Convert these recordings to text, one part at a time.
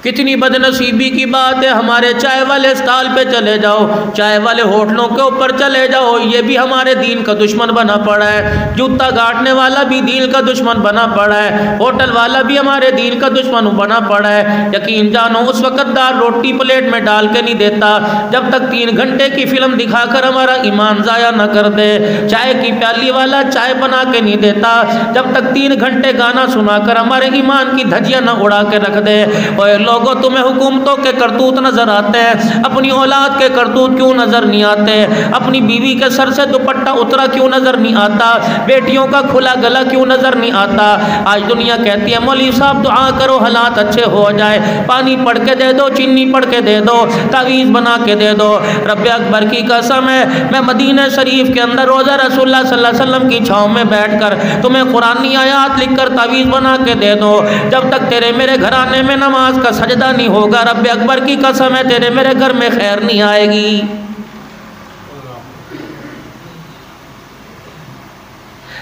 کتنی بدنصیبی کی بات ہے، ہمارے چائے والے اسٹال پہ چلے جاؤ، چائے والے ہوٹلوں کے اوپر چلے جاؤ، یہ بھی ہمارے دین کا دشمن بنا پڑا ہے۔ جوتا گاٹنے والا بھی دین کا دشمن بنا پڑا ہے، ہوٹل والا بھی ہمارے دین کا دشمن بنا پڑا ہے۔ یقین جانو اس وقت دار روٹی پلیٹ میں ڈال کے نہیں دیتا جب تک 3 گھنٹے کی فلم دکھا کر ہمارا ایمان ضائع نہ کر دے۔ چائے کی پیالی والا چائے بنا کے نہیں دیتا جب تک 3 گھنٹے گانا سنا کر ہمارے ایمان کی دھجیاں نہ اڑا کے رکھ دے۔ اور لوگوں تمہیں حکومتوں کے کرتوت نظر آتے ہیں، اپنی اولاد کے کرتوت کیوں نظر نہیں آتے؟ اپنی بیوی کے سر سے دوپٹہ اترا کیوں نظر نہیں آتا؟ بیٹیوں کا کھلا گلا کیوں نظر نہیں آتا؟ آج دنیا کہتی ہے مولوی صاحب دعا کرو حالات اچھے ہو جائے، پانی پڑھ کے دے دو، چینی پڑھ کے دے دو، تعویذ بنا کے دے دو۔ رب اکبر کی قسم ہے میں مدینہ شریف کے اندر روزہ رسول اللہ صلی اللہ علیہ وسلم کی چھاؤں میں بیٹھ کر تمہیں قرآنی آیات لکھ کر تعویذ بنا کے دے دو، جب تک تیرے میرے گھرانے میں نماز کا سجدہ نہیں ہوگا رب اکبر کی قسم ہے تیرے میرے گھر میں خیر نہیں آئے گی۔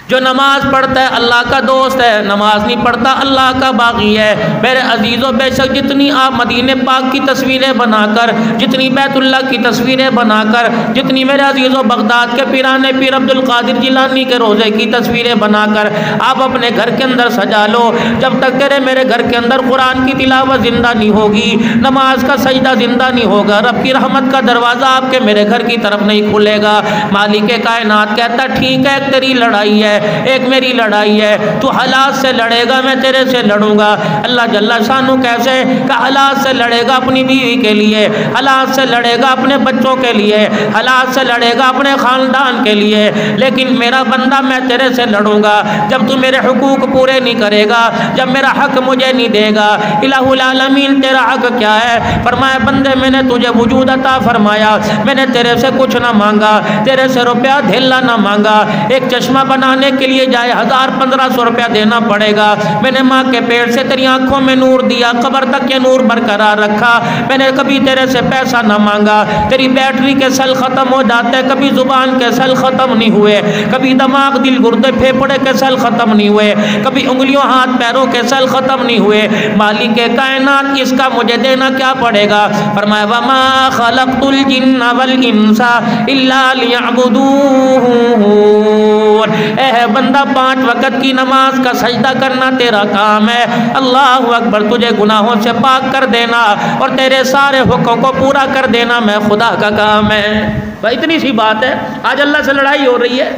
جو نماز پڑھتا ہے اللہ کا دوست ہے، نماز نہیں پڑھتا اللہ کا باغی ہے۔ میرے عزیزوں بے شک جتنی آپ مدینہ پاک کی تصویریں بنا کر، جتنی بیت اللہ کی تصویریں بنا کر، جتنی میرے عزیزوں بغداد کے پیرانے پیر عبد القادر جیلانی کے روضے کی تصویریں بنا کر آپ اپنے گھر کے اندر سجا لو، جب تک تیرے میرے گھر کے اندر قرآن کی تلاوت زندہ نہیں ہوگی، نماز کا سجدہ زندہ نہیں ہوگا، رب کی رحمت کا دروازہ آپ کے میرے گھر کی طرف نہیں کھلے گا۔ مالک کائنات کہتا ٹھیک ہے ایک تیری لڑائی ہے، ایک میری لڑائی ہے، تو حالات سے لڑے گا میں تیرے سے لڑوں گا۔ اللہ جل شانہ کیسے کہ حالات سے لڑے گا اپنی بیوی کے لیے، حالات سے لڑے گا اپنے بچوں کے لیے، حالات سے لڑے گا اپنے خاندان کے لیے، لیکن میرا بندہ میں تیرے سے لڑوں گا جب تو میرے حقوق پورے نہیں کرے گا، جب میرا حق مجھے نہیں دے گا۔ الہ العالمین تیرا حق کیا ہے؟ فرمایا بندے میں نے تجھے وجود عطا فرمایا، میں نے تیرے سے کچھ نہ مانگا، تیرے سے روپیہ دھیلا نہ مانگا، ایک چشمہ بنانے کے لیے جائے 1000-1500 روپیہ دینا پڑے گا، میں نے ماں کے پیٹ سے تیری آنکھوں میں نور دیا، قبر تک یہ نور برقرار رکھا، میں نے کبھی تیرے سے پیسہ نہ مانگا، تیری بیٹری کے سیل ختم ہو جاتے کبھی زبان کے سیل ختم نہیں ہوئے، کبھی دماغ دل گردے پھیپڑے کے سیل ختم نہیں ہوئے، کبھی انگلیوں ہاتھ پیروں کے سیل ختم نہیں ہوئے، مالک کائنات اس کا مجھے دینا کیا پڑے گا؟ فرمایا وما خلقت الجن والانس الا ليعبدون۔ اے بندہ 5 وقت کی نماز کا سجدہ کرنا تیرا کام ہے، اللہ اکبر، تجھے گناہوں سے پاک کر دینا اور تیرے سارے حقوق کو پورا کر دینا میں خدا کا کام ہے۔ بھائی اتنی سی بات ہے، آج اللہ سے لڑائی ہو رہی ہے۔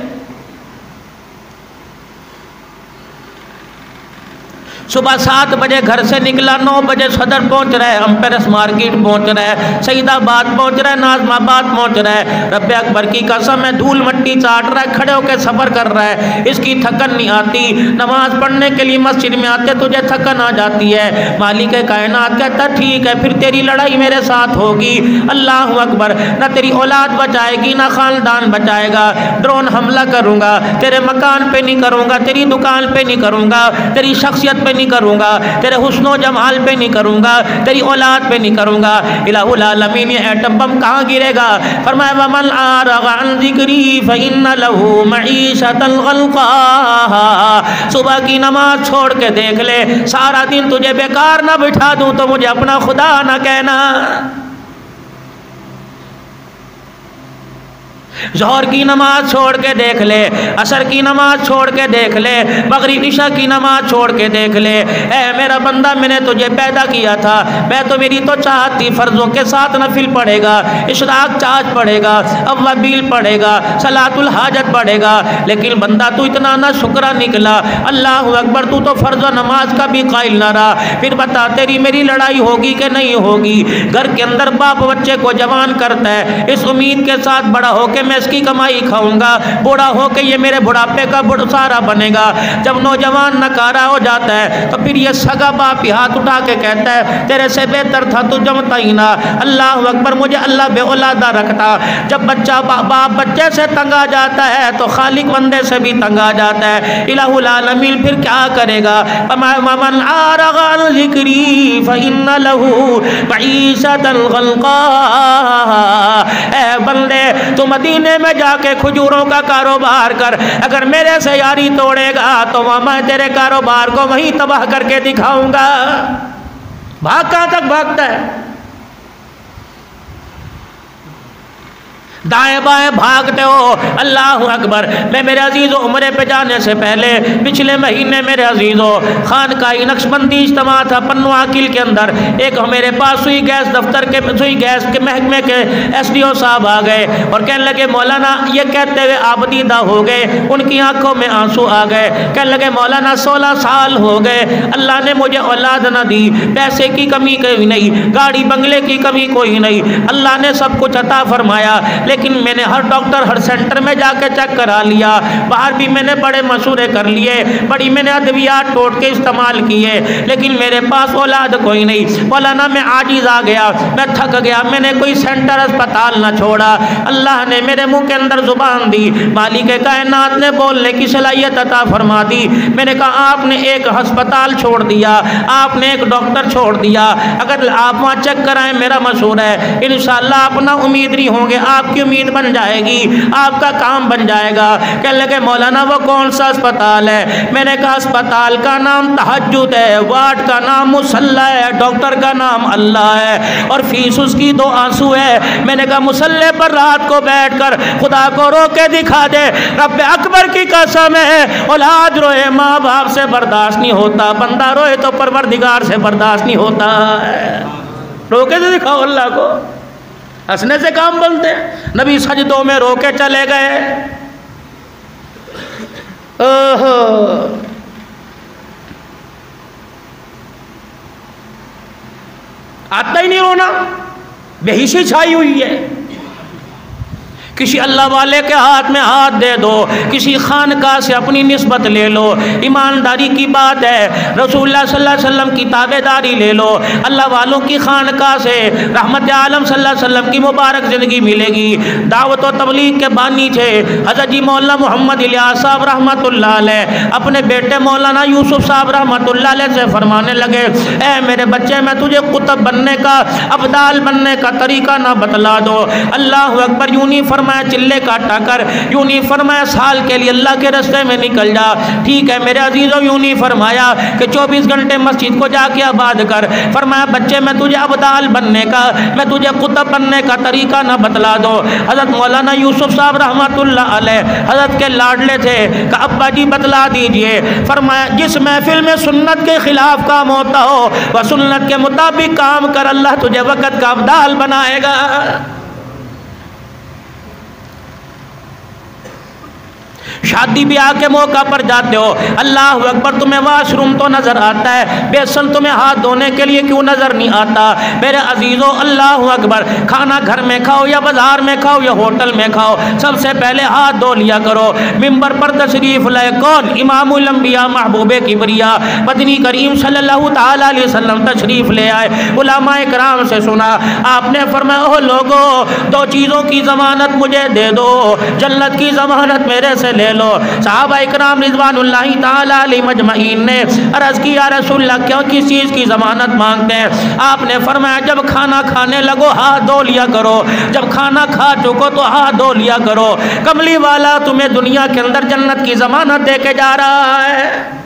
صبح 7 بجے گھر سے نکلا، 9 بجے صدر پہنچ رہا ہے، امپیرس مارکیٹ پہنچ رہا ہے، سعید آباد پہنچ رہا ہے، ناظم آباد پہنچ رہا ہے، رب اکبر کی قسم ہے دھول مٹی چاٹ رہا ہے، کھڑے ہو کے سفر کر رہا ہے، اس کی تھکن نہیں آتی۔ نماز پڑھنے کے لیے مسجد میں آتے تجھے تھکن آ جاتی ہے، مالک کائنات کہتا ٹھیک ہے پھر تیری لڑائی میرے ساتھ ہوگی، اللہ اکبر، نہ تیری اولاد بچائے گی نہ خاندان بچائے گا، ڈرون حملہ کروں گا، تیرے مکان پہ نہیں کروں گا، تیری دکان پہ نہیں کروں گا، تیری شخصیت پہ نہیں کروں گا، تیرے حسن و جمال پہ نہیں کروں گا، تیری اولاد پہ نہیں کروں گا۔ الہ العالمین یہ ایٹم بم کہاں گرے گا؟ فرمایا ومن اعرض عن ذکری فإن له معیشۃ ضنکا۔ صبح کی نماز چھوڑ کے دیکھ لے، سارا دن تجھے بیکار نہ بٹھا دوں تو مجھے اپنا خدا نہ کہنا۔ ظہر کی نماز چھوڑ کے دیکھ لے، عصر کی نماز چھوڑ کے دیکھ لے، مغرب عشاء کی نماز چھوڑ کے دیکھ لے۔ اے میرا بندہ میں نے تجھے پیدا کیا تھا، میں تو میری تو چاہت تھی فرضوں کے ساتھ نفل پڑھے گا، اشراق چارج پڑھے گا، اوابیل پڑھے گا، صلاۃ الحاجت پڑھے گا، لیکن بندہ تو اتنا نہ شکرا نکلا، اللہ اکبر، تو فرض و نماز کا بھی قائل نہ رہا۔ پھر بتا تیری میری لڑائی ہوگی کہ نہیں ہوگی؟ گھر کے اندر باپ بچے کو جوان کرتا ہے اس امید کے ساتھ بڑا ہو کے میں اس کی کمائی کھاؤں گا، بوڑھا ہو کے یہ میرے بڑھاپے کا سارا بنے گا۔ جب نوجوان نکارا ہو جاتا ہے تو پھر یہ سگا باپ ہی ہاتھ اٹھا کے کہتا ہے تیرے سے بہتر تھا تو جمتا ہی نہ، اللہ اکبر، مجھے اللہ بے اولادہ رکھتا۔ جب بچہ باپ بچے سے تنگ آ جاتا ہے تو خالق بندے سے بھی تنگ آ جاتا ہے۔ الہ العالمین پھر کیا کرے گا؟ ومن اعرض عن ذکری فإن له معیشۃ ضنکا۔ اے بندے تو مدینے میں جا کے کھجوروں کا کاروبار کر، اگر میرے سے یاری توڑے گا تو میں تیرے کاروبار کو وہیں تباہ کر کے دکھاؤں گا۔ بھاگ کہاں تک بھاگتا ہے؟ دائیں بائیں بھاگتے ہو. اللہ اکبر. میں میرے عزیزو عمرے پہ جانے سے پہلے پچھلے مہینے میرے عزیزو خانقاہ نقشبندی اجتماع تھا پنو عاقل کے اندر. ایک میرے پاس سوئی گیس دفتر کے سوئی گیس کے محکمے کے ایس ڈی او صاحب آ گئے اور کہنے لگے مولانا یہ کہتے ہوئے آپ دیدہ ہو گئے, ان کی آنکھوں میں آنسو آ گئے. کہنے لگے مولانا 16 سال ہو گئے, اللہ نے مجھے اولاد نہ دی, پیسے کی کمی کوئی نہیں, گاڑی بنگلے کی کمی کوئی نہیں, اللہ نے سب کچھ عطا فرمایا, لیکن میں نے ہر ڈاکٹر ہر سینٹر میں جا کے چیک کرا لیا, باہر بھی میں نے بڑے مشورے کر لیے, بڑی میں نے ادویات ٹوٹ کے استعمال کیے, لیکن میرے پاس اولاد کوئی نہیں. مولانا میں عاجز آ گیا, میں تھک گیا, میں نے کوئی سینٹر اسپتال نہ چھوڑا. اللہ نے میرے منہ کے اندر زبان دی, مالک کائنات نے بولنے کی صلاحیت عطا فرما دی. میں نے کہا آپ نے ایک ہسپتال چھوڑ دیا, آپ نے ایک ڈاکٹر چھوڑ دیا, اگر آپ وہاں چیک کرائیں میرا مشورہ ہے انشاءاللہ آپ نا امید نہیں ہوں گے, آپ کی امید بن جائے گی, آپ کا کام بن جائے گا. کہنے لگے مولانا وہ کون سا اسپتال ہے؟ میں نے کہا اسپتال کا نام تہجد ہے, وارڈ کا نام مصلی ہے, ڈاکٹر کا نام اللہ ہے, اور فیس اس کی 2 آنسو ہے. میں نے کہا مصلی پر رات کو بیٹھ کر خدا کو رو کے دکھا دے, رب اکبر کی قسم ہے اولاد روئے ماں باپ سے برداشت نہیں ہوتا, بندہ روئے تو پروردگار سے برداشت نہیں ہوتا ہے. رو کے تو دکھاؤ اللہ کو, ہنسنے سے کام بنتے ہیں. نبی سجدوں میں رو کے چلے گئے. آتا ہی نہیں رونا, بے حسی چھائی ہوئی ہے. کسی اللہ والے کے ہاتھ میں ہاتھ دے دو, کسی خانقاہ سے اپنی نسبت لے لو, ایمانداری کی بات ہے, رسول اللہ صلی اللہ علیہ وسلم کی تابع داری لے لو, اللہ والوں کی خانقاہ سے رحمت عالم صلی اللہ علیہ وسلم کی مبارک زندگی ملے گی. دعوت و تبلیغ کے بانی تھے حضرت جی مولانا محمد الیاس صاحب رحمت اللہ علیہ, اپنے بیٹے مولانا یوسف صاحب رحمت اللہ علیہ سے فرمانے لگے, اے میرے بچے میں تجھے قطب بننے کا, ابدال بننے کا طریقہ نہ بتلا دو. اللہ اکبر. یوں نہیں فرمایا چلے کاٹا کر, یوں نہیں فرمایا سال کے لیے اللہ کے راستے میں نکل جا, ٹھیک ہے میرے عزیزوں, یوں نہیں فرمایا کہ 24 گھنٹے مسجد کو جا کے آباد کر. فرمایا بچے میں تجھے ابدال بننے کا, میں تجھے قطب بننے کا طریقہ نہ بتلا دو. حضرت مولانا یوسف صاحب رحمت اللہ علیہ حضرت کے لاڈلے تھے, کہ ابا جی بتلا دیجئے. فرمایا جس محفل میں سنت کے خلاف کام ہوتا ہو وہ سنت کے مطابق کام کر, اللہ تجھے وقت کا ابدال بنائے گا. شادی بیاہ کے موقع پر جاتے ہو, اللہ اکبر, تمہیں واش روم تو نظر آتا ہے, بیسن تمہیں ہاتھ دھونے کے لیے کیوں نظر نہیں آتا؟ میرے عزیزو اللہ اکبر, کھانا گھر میں کھاؤ یا بازار میں کھاؤ یا ہوٹل میں کھاؤ, سب سے پہلے ہاتھ دھو لیا کرو. ممبر پر تشریف لائے کون؟ امام الانبیاء محبوب کبریا مدنی کریم صلی اللہ تعالی علیہ وسلم تشریف لے آئے. علماء کرام سے سنا, آپ نے فرمایا او لوگو 2 چیزوں کی ضمانت مجھے دے دو, جنت کی ضمانت میرے سے لے لو. صحابہ اکرام رضوان اللہ تعالی علیہ مجمعین نے عرض کی یا رسول اللہ کیوں کس چیز کی ضمانت مانگتے ہیں؟ آپ نے فرمایا جب کھانا کھانے لگو ہاتھ دھو لیا کرو, جب کھانا کھا چکو تو ہاتھ دھو لیا کرو. کملی والا تمہیں دنیا کے اندر جنت کی ضمانت دے کے جا رہا ہے.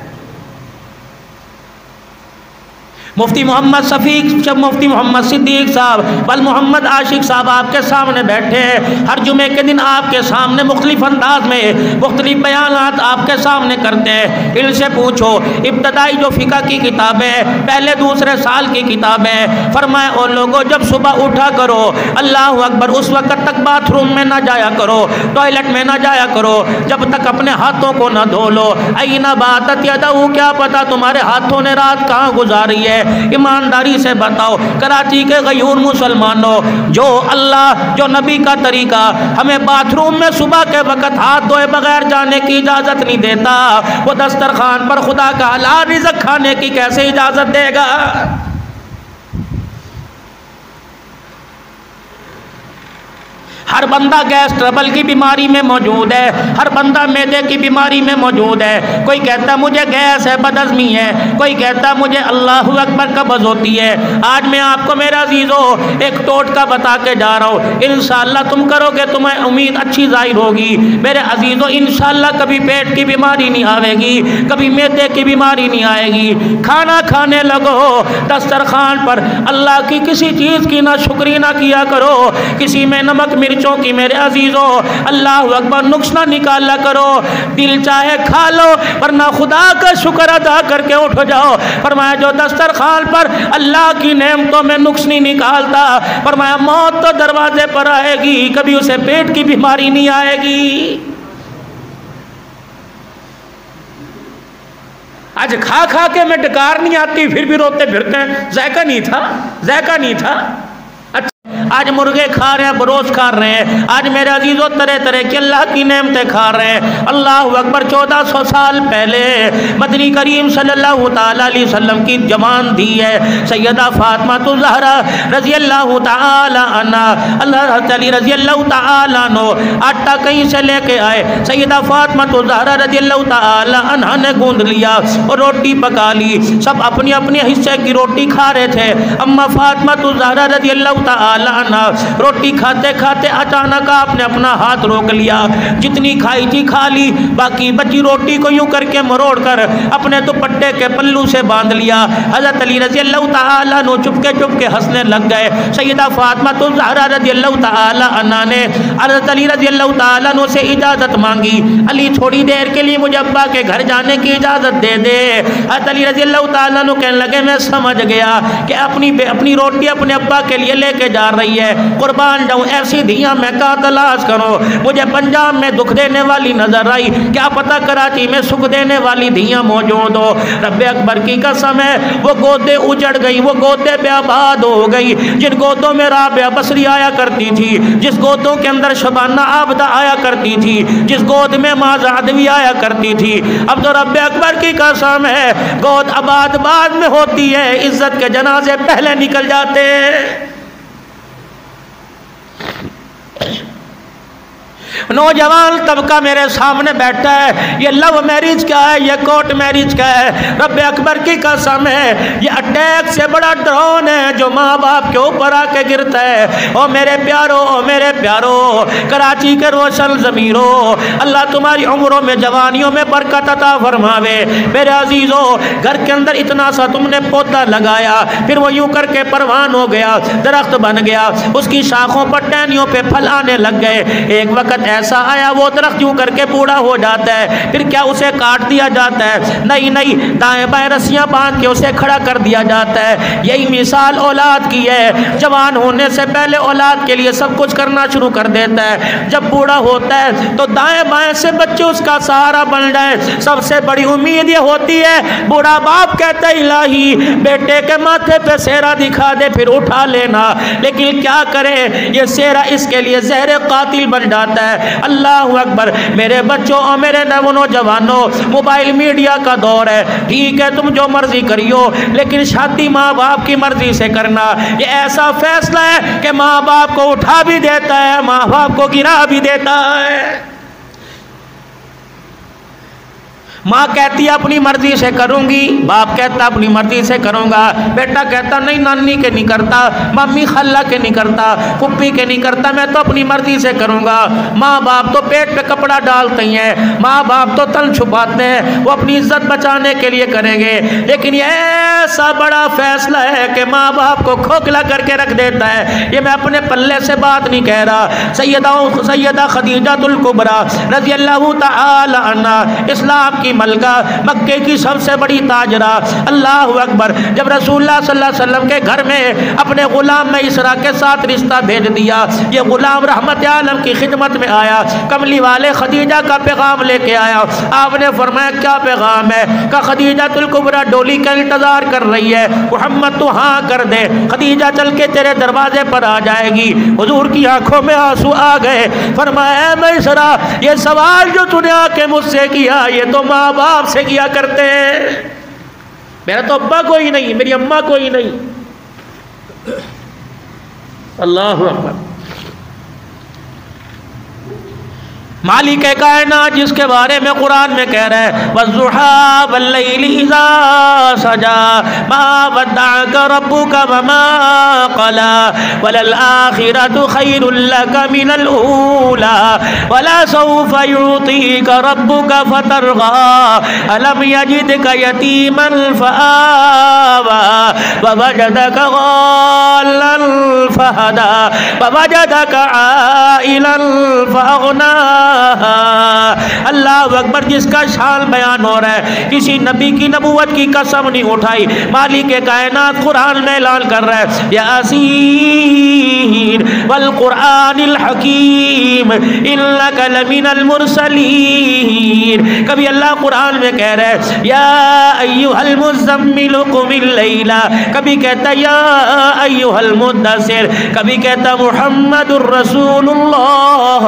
مفتی محمد شفیق, مفتی محمد صدیق صاحب بل محمد عاشق صاحب آپ کے سامنے بیٹھے ہیں, ہر جمعے کے دن آپ کے سامنے مختلف انداز میں مختلف بیانات آپ کے سامنے کرتے ہیں. ان سے پوچھو ابتدائی جو فقہ کی کتابیں پہلے دوسرے سال کی کتابیں, فرمایا او لوگوں جب صبح اٹھا کرو اللہ اکبر اس وقت تک باتھ روم میں نہ جایا کرو, ٹوائلٹ میں نہ جایا کرو جب تک اپنے ہاتھوں کو نہ دھو لو. اینا باتت یدہو, کیا پتا تمہارے ہاتھوں نے رات کہاں گزاری ہے. ایمانداری سے بتاؤ کراچی کے غیور مسلمانوں, جو اللہ جو نبی کا طریقہ ہمیں باتھ روم میں صبح کے وقت ہاتھ دھوئے بغیر جانے کی اجازت نہیں دیتا, وہ دسترخوان پر خدا کا حلال رزق کھانے کی کیسے اجازت دے گا؟ ہر ہر بندہ گیس ٹربل کی بیماری میں موجود ہے، ہر بندہ معدے کی بیماری میں موجود ہے۔ کوئی کہتا مجھے گیس ہے، بدہضمی ہے، کوئی کہتا مجھے اللہ اکبر قبض ہوتی ہے۔ آج میں آپ کو میرا عزیزو ایک ٹوٹکا بتا کے جا رہا ہوں، انشاءاللہ تم کرو گے تمہیں امید اچھی ظاہر ہوگی۔ میرے عزیزو انشاءاللہ کبھی پیٹ کی بیماری نہیں آئے گی، کبھی معدے کی بیماری نہیں آئے گی۔ کھانا کھانے لگو دسترخوان پر اللہ کی کسی چیز کی نہ شکری نہ کیا کرو، کسی میں نمک مرچوں کی میرے عزیزو اللہ اکبر نقص نہ نکالا کرو۔ دل چاہے کھا لو ورنہ خدا کا شکر ادا کر کے اٹھ جاؤ۔ فرمایا جو دسترخوان پر اللہ کی نعمتوں میں نقص نہیں نکالتا، فرمایا موت تو دروازے پر آئے گی، کبھی اسے پیٹ کی بیماری نہیں آئے گی۔ آج کھا کھا کے میں ڈکار نہیں آتی پھر بھی روتے پھرتے ہیں، ذائقہ نہیں تھا، ذائقہ نہیں تھا۔ آج مرغے کھا رہے ہیں، بروز کھا رہے ہیں، آج میرے عزیزوں طرح طرح کی اللہ کی نعمتیں کھا رہے ہیں۔ اللہ اکبر 1400 سال پہلے مدنی کریم صلی اللہ تعالیٰ علیہ وسلم کی جوان دی ہے سیدہ فاطمہ الزہرا رضی اللہ تعالیٰ عنہ، اللہ علی رضی اللہ تعالیٰ عنہ آٹا کہیں سے لے کے آئے، سیدہ فاطمہ الزہرا رضی اللہ تعالیٰ عنہ نے گوندھ لیا اور روٹی پکا لی، سب اپنی اپنے حصے کی روٹی کھا رہے تھے۔ اما فاطمہ الزہرا رضی اللہ تعالیٰ روٹی کھاتے کھاتے اچانک آپ نے اپنا ہاتھ روک لیا، جتنی کھائی تھی کھا لی، باقی بچی روٹی کو یوں کر کے مروڑ کر اپنے دوپٹے کے پلو سے باندھ لیا۔ حضرت علی رضی اللہ تعالیٰ عنہ چپ کے ہنسنے لگ گئے۔ سیدہ فاطمہ الزہرا رضی اللہ تعالیٰ عنہ نے حضرت علی رضی اللہ تعالیٰ عنہ سے اجازت مانگی، علی تھوڑی دیر کے لیے مجھے ابا کے گھر جانے کی اجازت دے دے۔ حضرت علی رضی اللہ تعالیٰ عنہ کہنے لگے میں سمجھ گیا کہ اپنی روٹی اپنے ابا کے لیے لے کے جا رہی ہے، قربان جاؤں ایسی دھیاں میں کہاں تلاش کرو، مجھے پنجاب میں دکھ دینے والی نظر آئی، کیا پتہ کراچی میں سکھ دینے والی دھیاں موجود ہو۔ رب اکبر کی قسم ہے وہ گودے اجڑ گئی، وہ گودے بے آباد ہو گئی جن گودوں میں رابعہ بصری آیا کرتی تھی، جس گودوں کے اندر شبانہ عابدہ آیا کرتی تھی، جس گود میں معاذ عدوی آیا کرتی تھی۔ اب تو رب اکبر کی قسم ہے گود آباد بعد میں ہوتی ہے، عزت کے جنازے پہلے نکل جاتے ہیں۔ نوجوان طبقہ میرے سامنے بیٹھا ہے، یہ لو میرج کیا ہے، یہ کورٹ میرج کیا ہے، رب اکبر کی قسم ہے یہ اٹیک سے بڑا ڈرون ہے جو ماں باپ کے اوپر آ کے گرتا ہے۔ او میرے پیارو، او میرے پیارو، کراچی کے روشن ضمیرو، اللہ تمہاری عمروں میں جوانیوں میں برکت عطا فرماوے۔ میرے عزیزو گھر کے اندر اتنا سا تم نے پودا لگایا، پھر وہ یوں کر کے پروان ہو گیا، درخت بن گیا، اس کی شاخوں پر ٹہنیوں پہ پھل آنے لگ گئے۔ ایک وقت ایسا آیا وہ درخت یوں کر کے بوڑھا ہو جاتا ہے، پھر کیا اسے کاٹ دیا جاتا ہے؟ نہیں، دائیں بائیں رسیاں باندھ کے اسے کھڑا کر دیا جاتا ہے۔ یہی مثال اولاد کی ہے، جوان ہونے سے پہلے اولاد کے لیے سب کچھ کرنا شروع کر دیتا ہے، جب بوڑھا ہوتا ہے تو دائیں بائیں سے بچے اس کا سہارا بن جائے۔ سب سے بڑی امید یہ ہوتی ہے، بوڑھا باپ کہتا ہے الہی بیٹے کے ماتھے پہ سہرا دکھا دے پھر اٹھا لینا، لیکن کیا کرے یہ سہرا اس کے لیے زہر قاتل بن جاتا ہے۔ اللہ اکبر میرے بچوں اور میرے نوجوانوں، موبائل میڈیا کا دور ہے، ٹھیک ہے تم جو مرضی کریو، لیکن شادی ماں باپ کی مرضی سے کرنا۔ یہ ایسا فیصلہ ہے کہ ماں باپ کو اٹھا بھی دیتا ہے، ماں باپ کو گرا بھی دیتا ہے۔ ماں کہتی ہے اپنی مرضی سے کروں گی، باپ کہتا اپنی مرضی سے کروں گا، بیٹا کہتا نہیں نانی کے نہیں کرتا، ممی خالہ کے نہیں کرتا، پھپھی کے نہیں کرتا، میں تو اپنی مرضی سے کروں گا۔ ماں باپ تو پیٹ پہ کپڑا ڈالتے ہیں، ماں باپ تو تن چھپاتے ہیں، وہ اپنی عزت بچانے کے لیے کریں گے، لیکن یہ ایسا بڑا فیصلہ ہے کہ ماں باپ کو کھوکھلا کر کے رکھ دیتا ہے۔ یہ میں اپنے پلے سے بات نہیں کہہ رہا، سیدہ خدیجہ الکبریٰ رضی اللہ تعالی عنہ اسلام کی ملکہ، مکے کی سب سے بڑی تاجرہ، اللہ اکبر، جب رسول اللہ صلی اللہ علیہ وسلم کے گھر میں اپنے غلام میں اسرا کے ساتھ رشتہ بھیج دیا، یہ غلام رحمت عالم کی خدمت میں آیا، کملی والے خدیجہ کا پیغام لے کے آیا۔ آپ نے فرمایا کیا پیغام ہے؟ کہ خدیجہ الکبریٰ ڈولی کا انتظار کر رہی ہے، محمد تو ہاں کر دے، خدیجہ چل کے تیرے دروازے پر آ جائے گی۔ حضور کی آنکھوں میں آنسو آ گئے، فرمایا اے میں اسرا یہ سوال جو تو نے آ کے مجھ سے کیا یہ تو ماں باپ سے کیا کرتے ہیں، میرا تو ابا کوئی نہیں، میری اماں کوئی نہیں۔ اللہ اکبر۔ مالک کائنات جس کے بارے میں قرآن میں کہہ رہا ہے والضحى واللیل اذا سجى ما ودعك ربك وما قلى وللآخرة خير لك من الأولى ولسوف يعطيك ربك فترضى ألم يجدك يتيما فآوى ووجدك ضالا فهدى ووجدك عائلا فأغنى. اللہ اکبر. جس کا شان بیان ہو رہا ہے, کسی نبی کی نبوت کی قسم نہیں اٹھائی, مالک کائنات قرآن میں اعلان کر رہا ہے یاسین والقرآن الحکیم انک لمن المرسلین. کبھی اللہ قرآن میں کہہ رہا ہے یا ایھا المزمل قم اللیل, کبھی کہتا ہے یا ایھا المدثر, کبھی کہتا محمد الرسول اللہ,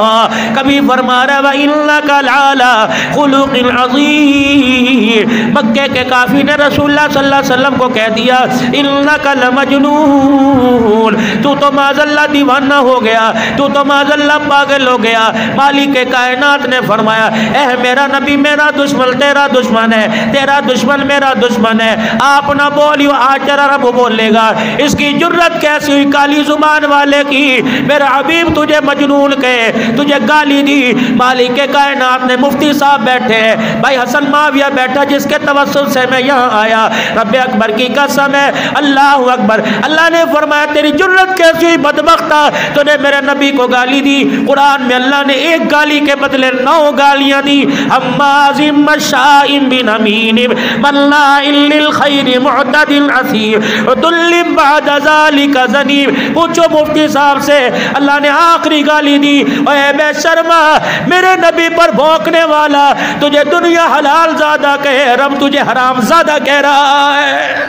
کبھی فرما رہا وَإِنَّكَ لَعَلَىٰ خُلُقٍ عَظِيمٍ. مکے کے کافی نے رسول اللہ صلی اللہ علیہ وسلم کو کہہ دیا اِنَّكَ لَمَجْنُونَ, تو معاذ اللہ دیوانہ ہو گیا, تو معاذ اللہ پاگل ہو گیا. مالک کائنات نے فرمایا اے میرا نبی, میرا دشمن تیرا دشمن ہے, تیرا دشمن میرا دشمن ہے. آپ نہ بولیو, آج تیرا رب بول لے گا. اس کی جرت کیسی ہوئی کالی زبان والے کی, میرا حبیب تجھے مجنون کہے, تجھے گالی دی. مالک کائنات نے مفتی صاحب بیٹھے ہیں, بھائی حسن معاویہ بیٹھا جس کے توسل سے میں یہاں آیا, رب اکبر کی قسم ہے, اللہ اکبر. اللہ نے فرمایا تیری جرت کیسی ہوئی بدبختہ, تو نے میرے نبی کو گالی دی. قرآن میں اللہ نے ایک گالی کے بدلے 9 گالیاں دی. حماز مشاء بنمیم مناع للخیر معتد اثیم عتل بعد ذلک زنیم. پوچھو مفتی صاحب سے, اللہ نے آخری گالی دی, اے بے شرما میرے نبی پر بھونکنے والا, تجھے دنیا حلال زادہ کہے, رب تجھے حرام زادہ کہہ رہا ہے.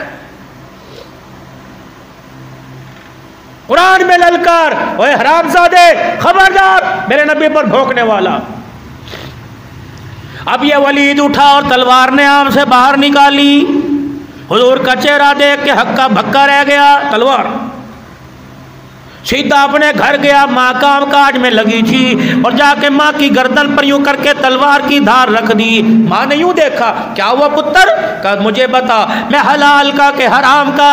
قرآن میں للکار, اے حرام زادے خبردار میرے نبی پر بھونکنے والا. اب یہ ولید اٹھا اور تلوار نے آم سے باہر نکالی. حضور کا چہرہ دیکھ کے ہکا بھکا رہ گیا. تلوار سیدھا اپنے گھر گیا, ماں کام کاج میں لگی تھی, اور جا کے ماں کی گردن پر یوں کر کے تلوار کی دھار رکھ دی. ماں نے یوں دیکھا, کیا ہوا پتر؟ کہا مجھے بتا میں حلال کا کہ حرام کا.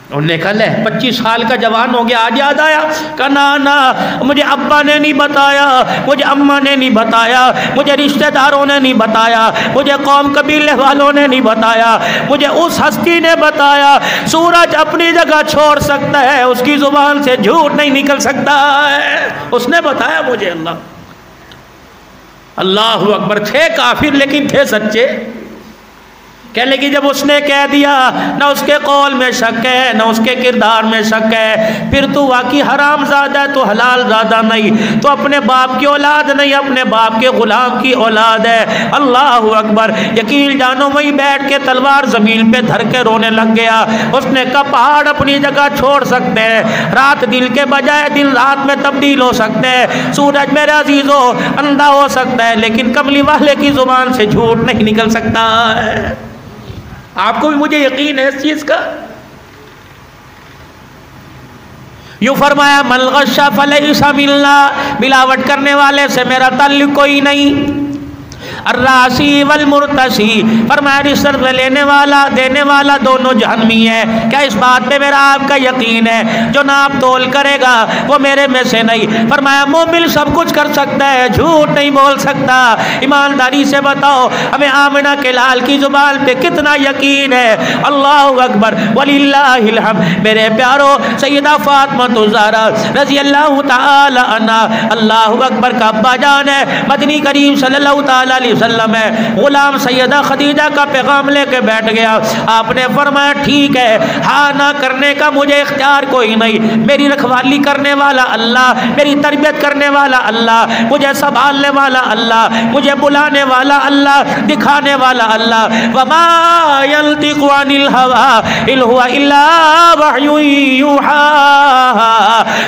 انہوں نے کہا لے 25 سال کا جوان ہو گیا, آج یاد آیا؟ کہا نا مجھے ابا نے نہیں بتایا, مجھے اماں نے نہیں بتایا, مجھے رشتہ داروں نے نہیں بتایا, مجھے قوم قبیلے والوں نے نہیں بتایا, مجھے اس ہستی نے بتایا. سورج اپنی جگہ چھوڑ سکتا ہے, اس کی زبان سے جھوٹ نہیں نکل سکتا ہے, اس نے بتایا مجھے. اللہ اکبر. تھے کافر لیکن تھے سچے. کہنے کی جب اس نے کہہ دیا نہ اس کے قول میں شک ہے نہ اس کے کردار میں شک ہے, پھر تو واقعی حرام زادہ ہے, تو حلال زادہ نہیں, تو اپنے باپ کی اولاد نہیں, اپنے باپ کے غلام کی اولاد ہے. اللہ اکبر. یقین جانو وہی بیٹھ کے تلوار زمین پہ دھر کے رونے لگ گیا. اس نے کہا پہاڑ اپنی جگہ چھوڑ سکتے ہیں, رات دن کے بجائے دن رات میں تبدیل ہو سکتے ہیں, سورج میرے عزیزو اندھا ہو سکتا ہے, لیکن کملی والے کی زبان سے جھوٹ نہیں نکل سکتا ہے. آپ کو بھی مجھے یقین ہے اس چیز کا. یوں فرمایا من غش فلیس منا, ملاوٹ کرنے والے سے میرا تعلق کوئی نہیں. الراسی والمرتسی, فرمایا رشوت لینے والا دینے والا دونوں جہنمی ہے. کیا اس بات پہ میرا آپ کا یقین ہے؟ جو ناپ تول کرے گا وہ میرے میں سے نہیں. فرمایا مومن سب کچھ کر سکتا ہے, جھوٹ نہیں بول سکتا. ایمانداری سے بتاؤ ہمیں آمنہ کے لال کی زبان پہ کتنا یقین ہے. اللہ اکبر وللہ الحمد. میرے پیارو سیدہ فاطمہ الزہرا رضی اللہ تعالی عنہا اللہ اکبر کا ابا جان ہے, مدنی کریم صلی اللہ تعالی علیہ وسلم ہے. غلام سیدہ خدیجہ کا پیغام لے کے بیٹھ گیا. آپ نے فرمایا ٹھیک ہے, ہاں نہ کرنے کا مجھے اختیار کوئی نہیں, میری رکھوالی کرنے والا اللہ, میری تربیت کرنے والا اللہ, مجھے سنبھالنے والا اللہ, مجھے بلانے والا اللہ, دکھانے والا اللہ. وما ينطق عن الهوى ان هو الا وحی یوحى.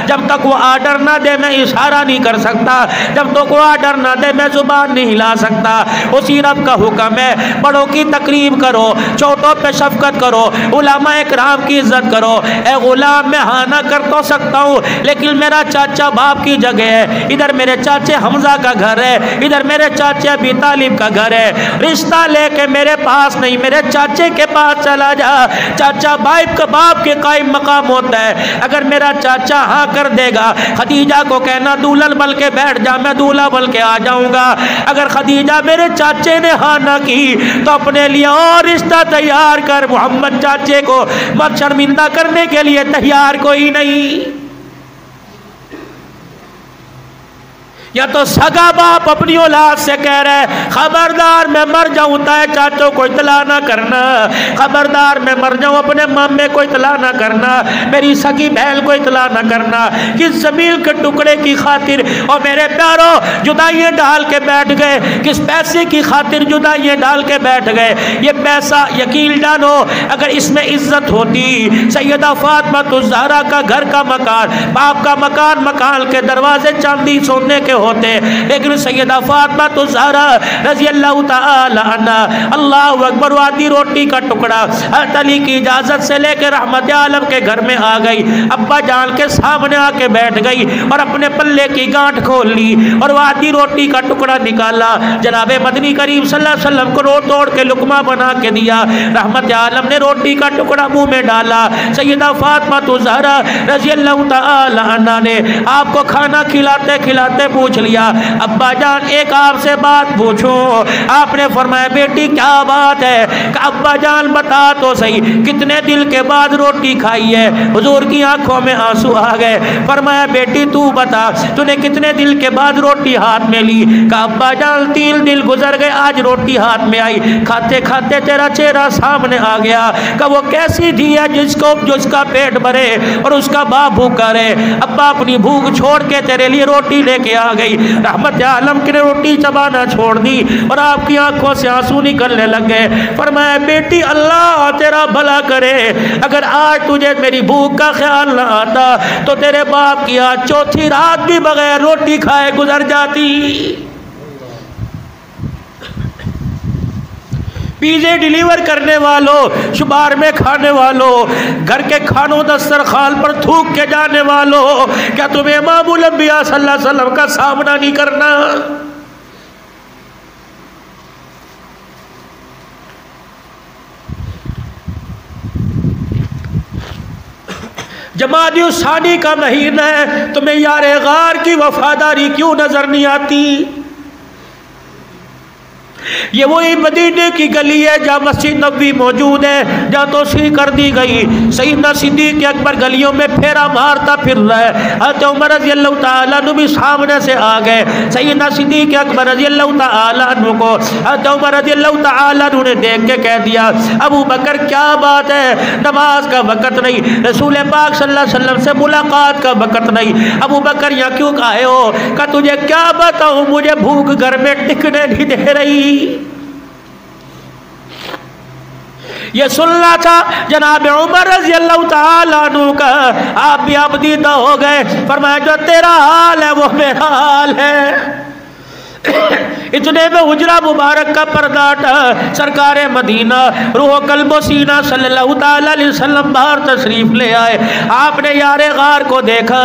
جب تک وہ آرڈر نہ دے میں اشارہ نہیں کر سکتا, جب تک وہ آرڈر نہ دے میں زبان نہیں ہلا سکتا. گا۔ اسی رب کا حکم ہے، بڑوں کی تقریب کرو، چھوٹوں پہ شفقت کرو، علماء اکرام کی عزت کرو۔ اے غلام میں ہاں نہ کر تو سکتا ہوں، لیکن میرا چاچا باپ کی جگہ ہے، ادھر میرے چاچے حمزہ کا گھر ہے، ادھر میرے چاچے ابی طالب کا گھر ہے، رشتہ لے کے میرے پاس نہیں میرے چاچے کے پاس چلا جا۔ چاچا باپ کے قائم مقام ہوتا ہے۔ اگر میرا چاچا ہاں کر دے گا، خدیجہ کو کہنا دولہن بن کے بیٹھ جا، میں دولہا بن کے آ جاؤں گا۔ اگر خدیجہ میرے چاچے نے ہاں نہ کی تو اپنے لیے اور رشتہ تیار کر، محمد چاچے کو مت شرمندہ کرنے کے لیے تیار کوئی نہیں۔ یا تو سگا باپ اپنی اولاد سے کہہ رہے خبردار میں مر جاؤں تائے چاچوں کو اطلاع نہ کرنا، خبردار میں مر جاؤں اپنے مامے کو اطلاع نہ کرنا، میری سگی بہن کو اطلاع نہ کرنا۔ کس زمین کے ٹکڑے کی خاطر اور میرے پیاروں جدائیاں ڈال کے بیٹھ گئے، کس پیسے کی خاطر جدائیاں ڈال کے بیٹھ گئے۔ یہ پیسہ یقین جانو اگر اس میں عزت ہوتی، سیدہ فاطمہ الزہرا کا گھر کا مکان، باپ کا مکان کے دروازے چاندی سونے کے ہوتے، لیکن سیدہ فاطمہ الزہرا رضی اللہ تعالی عنہ اللہ اکبر آدھی روٹی کا ٹکڑا حضرت علی کی اجازت سے لے کے رحمت عالم کے گھر میں آ گئی، ابا جان کے سامنے آ کے بیٹھ گئی اور اپنے پلے کی گانٹھ کھول لی اور وہ آدھی روٹی کا ٹکڑا نکالا، جناب مدنی کریم صلی اللہ علیہ وسلم کو روٹ توڑ کے لقمہ بنا کے دیا، رحمت عالم نے روٹی کا ٹکڑا منہ میں ڈالا، سیدہ فاطمہ الزہرا رضی اللہ تعالی عنہ نے آپ کو کھانا کھلاتے کھلاتے پوچھ لیا ابا جان ایک آپ سے بات پوچھوں؟ آپ نے فرمایا بیٹی کیا بات ہے؟ کہ ابا جان بتا تو صحیح کتنے دل کے بعد روٹی کھائی ہے؟ حضور کی آنکھوں میں آنسو آ گئے، فرمایا بیٹی تو بتا تو نے کتنے دل کے بعد روٹی ہاتھ میں لی؟ کہ ابا جان 3 دل گزر گئے آج روٹی ہاتھ میں آئی، کھاتے کھاتے تیرا چہرہ سامنے آ گیا کہ وہ کیسی تھی ہے جس کا پیٹ بھرے اور اس کا باپ بھوکا رہے۔ ابا اپنی بھوک چھوڑ کے تیرے لیے روٹی لے کے آ گئی، رحمت عالم کی نے روٹی چبانا چھوڑ دی اور آپ کی آنکھوں سے آنسو نکلنے لگے، فرمایا بیٹی اللہ تیرا بھلا کرے، اگر آج تجھے میری بھوک کا خیال نہ آتا تو تیرے باپ کی آج چوتھی رات بھی بغیر روٹی کھائے گزر جاتی۔ پیزے ڈیلیور کرنے والوں، شمار میں کھانے والوں، گھر کے کھانوں دسترخوان پر تھوک کے جانے والوں، کیا تمہیں امام الانبیاء صلی اللہ علیہ وسلم کا سامنا نہیں کرنا؟ جمادی الثانی کا مہینہ ہے، تمہیں یار غار کی وفاداری کیوں نظر نہیں آتی؟ یہ وہی مدینے کی گلی ہے جہاں مسجد نبوی موجود ہے، جہاں توسیع کر دی گئی۔ سیدنا صدیق اکبر گلیوں میں پھیرا مارتا پھر رہا ہے، حضرت عمر رضی اللہ تعالیٰ عنہ بھی سامنے سے آ گئے، سیدنا صدیق اکبر رضی اللہ تعالیٰ عنہ کو حضرت عمر رضی اللہ تعالیٰ عنہ نے دیکھ کے کہہ دیا ابو بکر کیا بات ہے، نماز کا وقت نہیں، رسول پاک صلی اللہ علیہ وسلم سے ملاقات کا وقت نہیں، ابو بکر یہاں کیوں آئے ہو؟ کہ تجھے کیا بتاؤں مجھے بھوک گھر میں ٹکنے نہیں دے رہی۔ یہ سننا تھا جناب عمر رضی اللہ تعالیٰ عنہ کا، آپ بھی اب دیدہ ہو گئے، فرمایا جو تیرا حال ہے وہ میرا حال ہے۔ اتنے میں حجرہ مبارک کا پردہ ہٹا، سرکار مدینہ روح قلب و سینہ صلی اللہ تعالیٰ علیہ وسلم باہر تشریف لے آئے، آپ نے یار غار کو دیکھا،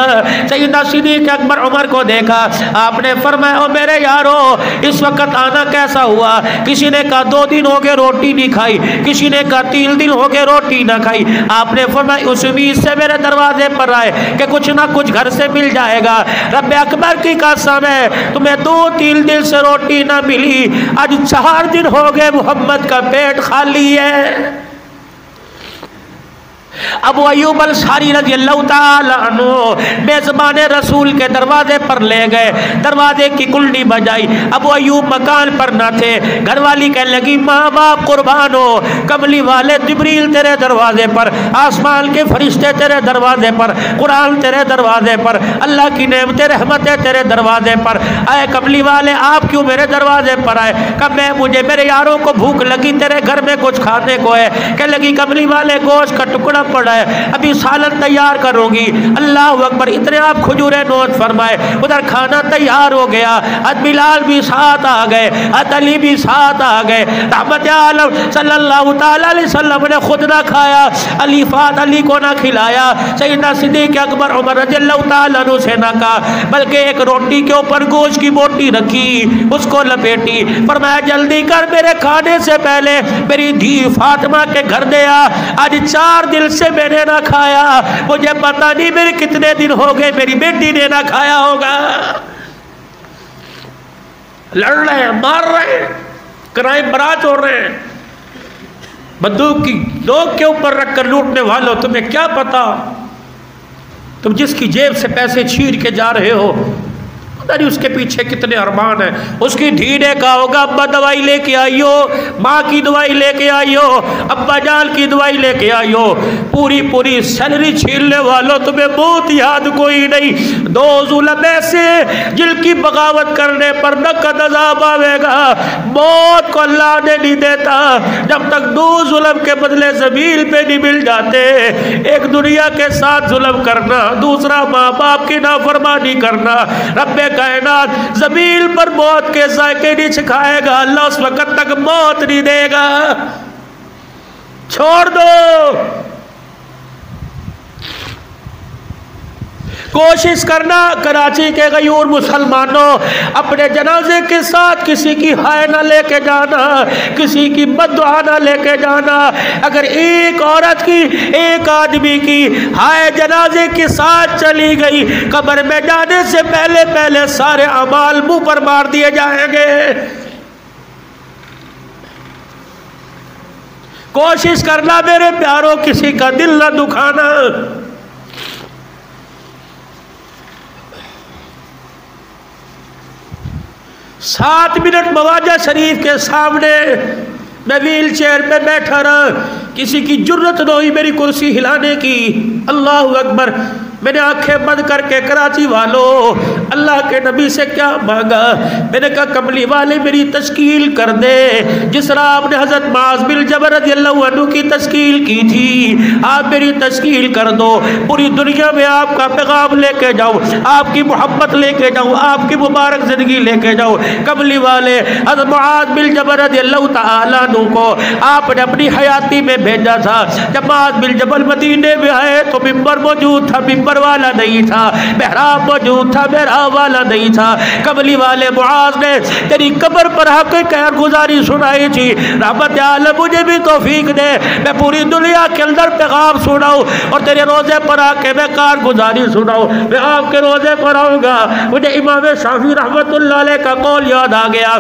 سیدنا صدیق اکبر عمر کو دیکھا، آپ نے فرمایا او میرے یارو اس وقت آنا کیسا ہوا؟ کسی نے کہا 2 دن ہو گئے روٹی نہیں کھائی، کسی نے کہا 3 دن ہو گئے روٹی نہ کھائی، آپ نے فرمایا اس امید سے میرے دروازے پر آئے کہ کچھ نہ کچھ گھر سے مل جائے گا، رب اکبر کی قسم ہے تمہیں 2-3 دن سے روٹی نہ ملی، آج 4 دن ہو گئے محمد کا پیٹ خالی ہے۔ ابو ایوب انصاری رضی اللہ تعالی عنہ میزبان رسول کے دروازے پر لے گئے، دروازے کی کنڈی بجائی، ابو ایوب مکان پر نہ تھے، گھر والی کہنے لگی ماں باپ قربان ہو، کملی والے جبریل تیرے دروازے پر، آسمان کے فرشتے تیرے دروازے پر، قرآن تیرے دروازے پر، اللہ کی نعمتیں رحمتیں تیرے دروازے پر، اے کملی والے آپ کیوں میرے دروازے پر آئے؟ کہ مجھے میرے یاروں کو بھوک لگی، تیرے گھر میں کچھ کھانے کو ہے۔ کہنے لگی کملی والے گوشت کا ٹکڑا پڑا پڑا ہے، ابھی سالن تیار کروں گی، اللہ اکبر، اتنے آپ کھجوریں نوٹ فرمائے، ادھر کھانا تیار ہو گیا، حضرت بلال بھی ساتھ آ گئے، حضرت علی بھی ساتھ آ گئے، رحمت عالم صلی اللہ تعالیٰ علیہ وسلم نے خود نہ کھایا، علی فات علی کو نہ کھلایا، سیدنا صدیق اکبر عمر رضی اللہ تعالیٰ عنہ سے نہ کہا، بلکہ ایک روٹی کے اوپر گوشت کی بوٹی رکھی، اس کو لپیٹی، فرمایا جلدی کر، میرے کھانے سے پہلے میری دھی فاطمہ کے گھر دے آ، آج 4 دن سے میں نے نہ کھایا، مجھے پتہ نہیں میرے کتنے دن ہو گئے میری بیٹی نے نہ کھایا ہوگا۔ لڑ رہے ہیں، مار رہے ہیں، کرائم برات ہو رہے ہیں، بندوق کی نوک کے اوپر رکھ کر لوٹنے والوں، تمہیں کیا پتا، تم جس کی جیب سے پیسے چھین کے جا رہے ہو، پتہ نہیں اس کے پیچھے کتنے ارمان ہیں۔ اس کی دھی نے کہا ہوگا ابا دوائی لے کے آئی ہو، ماں کی دوائی لے کے آئی ہو، ابا جان کی دوائی لے کے آئی ہو، پوری سیلری چھیننے والوں تمہیں موت یاد کوئی نہیں۔ 2 ظلم ایسے جن کی بغاوت کرنے پر نقد عذاب آئے گا، موت کو اللہ نے نہیں دیتا جب تک 2 ظلم کے بدلے زمین پہ نہیں مل جاتے۔ ایک دنیا کے ساتھ ظلم کرنا، دوسرا ماں باپ کی نافرمانی کرنا۔ رب کائنات زمین پر موت کے ذائقے نہیں چکھائے گا، اللہ اس وقت تک موت نہیں دے گا، چھوڑ دو۔ کوشش کرنا کراچی کے غیور مسلمانوں، اپنے جنازے کے ساتھ کسی کی ہائے نہ لے کے جانا، کسی کی بددعا نہ لے کے جانا۔ اگر ایک عورت کی، ایک آدمی کی ہائے جنازے کے ساتھ چلی گئی، قبر میں جانے سے پہلے سارے اعمال منہ پر مار دیے جائیں گے۔ کوشش کرنا میرے پیاروں، کسی کا دل نہ دکھانا۔ 7 منٹ مواجہ شریف کے سامنے میں ویل چیئر پہ بیٹھا رہا، کسی کی جرت نہ ہوئی میری کرسی ہلانے کی۔ اللہ اکبر، میں نے آنکھیں بند کر کے کراچی والوں اللہ کے نبی سے کیا مانگا؟ میں نے کہا کملی والے میری تشکیل کر دے، جس طرح آپ نے حضرت معاذ بن جبل رضی اللہ عنہ کی تشکیل کی تھی، آپ میری تشکیل کر دو، پوری دنیا میں آپ کا پیغام لے کے جاؤ، آپ کی محبت لے کے جاؤ، آپ کی مبارک زندگی لے کے جاؤ۔ کملی والے حضرت معاذ بن جبل رضی اللہ تعالیٰ عنہ کو آپ نے اپنی حیاتی میں بھیجا تھا۔ جب معاذ بن جبل مدینے میں آئے تو ممبر موجود تھا، ممبر والا نہیں تھا، محراب موجود تھا، محراب والا نہیں تھا۔ کملی والے معاذ نے تیری قبر پر حق خیر گزاری سنائی تھی، رحمت عالم مجھے بھی توفیق دے میں پوری دنیا کے اندر پیغام سناؤں اور تیرے روزے پر آ کے میں کار گزاری سناؤں۔ میں آپ کے روزے پر آؤں گا، مجھے امام شافعی رحمت اللہ علیہ کا قول یاد آ گیا۔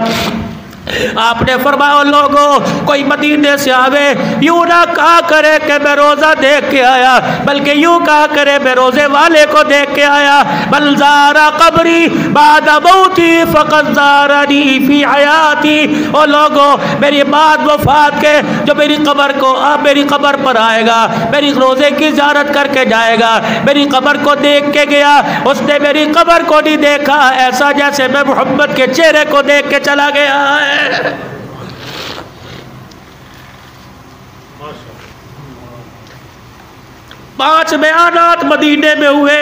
آپ نے فرمایا لوگوں کوئی مدینے سے آوے یوں نہ کہا کرے کہ میں روزہ دیکھ کے آیا، بلکہ یوں کہا کرے میں روزے والے کو دیکھ کے آیا۔ من زار قبری بعد موتی فقد زارنی فی حیاتی۔ او لوگوں میری بعد وفات کے جو میری قبر پر آئے گا، میری روزے کی زیارت کر کے جائے گا، میری قبر کو دیکھ کے گیا، اس نے میری قبر کو نہیں دیکھا ایسا جیسے میں محمد کے چہرے کو دیکھ کے چلا گیا ہے۔ 5 بیانات مدینے میں ہوئے،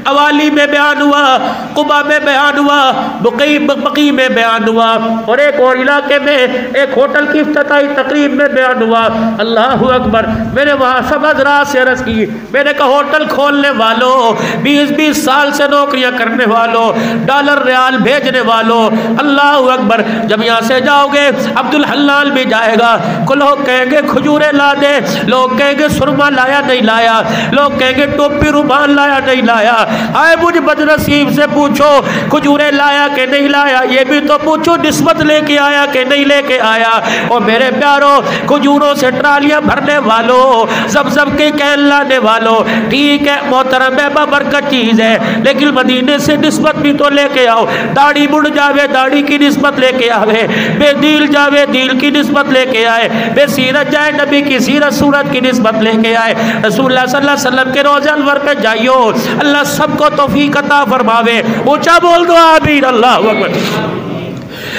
اوالی میں بیان ہوا، قبا میں بیان ہوا، بقیع میں بیان ہوا، اور ایک اور علاقے میں ایک ہوٹل کی افتتاحی تقریب میں بیان ہوا۔ اللہ اکبر، میں نے وہاں سب حضرات سے عرض کی، میں نے کہا ہوٹل کھولنے والوں، 20 سال سے نوکریاں کرنے والوں، ڈالر ریال بھیجنے والوں، اللہ اکبر، جب یہاں سے جاؤ گے عبدالحلال بھی جائے گا، لوگ کہیں گے کھجورے لا دے، لوگ کہیں گے سرما لایا نہیں لایا، لوگ کہیں گے ٹوپی رومال لایا نہیں لایا۔ آئے مجھ بدنصیب سے پوچھو کھجورے لایا کہ نہیں لایا، یہ بھی تو پوچھو نسبت لے کے آیا کہ نہیں لے کے آیا۔ اور میرے پیاروں کھجوروں سے ٹرالیاں بھرنے والوں، زمزم کے کین لانے والوں، ٹھیک ہے محترم ہے بابرکت چیز ہے، لیکن مدینے سے نسبت بھی تو لے کے آؤ۔ داڑھی مڑ جاوے داڑھی کی نسبت لے کے آوے، بے دیل جاوے دیل کی نسبت لے کے آئے، بے سیرت جائے نبی کی سیرت صورت کی نسبت لے کے آئے۔ رسول اللہ صلی اللہ علیہ وسلم کے روزہ انور پہ جائیو، اللہ سب کو توفیق عطا فرماوے۔ اونچا بول دو آمین۔ اللہ اکبر۔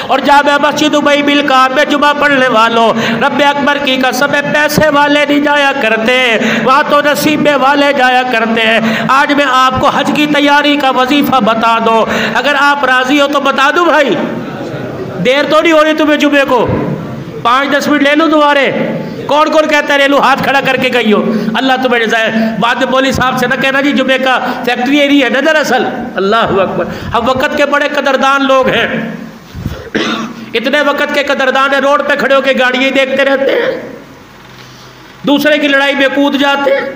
اور جامع مسجد ابی بالکعب میں جمعہ پڑھنے والوں، رب اکبر کی قسم پیسے والے نہیں جایا کرتے، وہاں تو نصیبے والے جایا کرتے ہیں۔ آج میں آپ کو حج کی تیاری کا وظیفہ بتا دو، اگر آپ راضی ہو تو بتا دوں بھائی، دیر تو نہیں ہو رہی تمہیں جمعے کو، 5-10 منٹ لے لوں دوبارے؟ کون کون کہتا ہے لے لوں؟ ہاتھ کھڑا کر کے گئی ہو، اللہ تمہیں جزائے۔ بعد میں مولوی صاحب سے نہ کہنا جی جمعے کا فیکٹری ایریا ہے نا دراصل۔ اللہ اکبر، ہم وقت کے بڑے قدردان لوگ ہیں، اتنے وقت کے قدردان ہیں، روڈ پہ کھڑے ہو کے گاڑیاں دیکھتے رہتے ہیں، دوسرے کی لڑائی میں کود جاتے ہیں،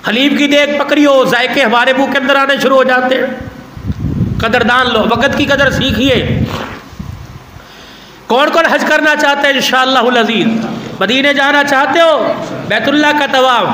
حلیم کی دیگ پکڑی ہو ذائقے ہمارے منہ کے اندر آنے شروع ہو جاتے ہیں۔ قدردان لوگ، وقت کی قدر سیکھیے۔ کون کون حج کرنا چاہتے ہیں انشاءاللہ العزیز؟ مدینے جانا چاہتے ہو؟ بیت اللہ کا طواف،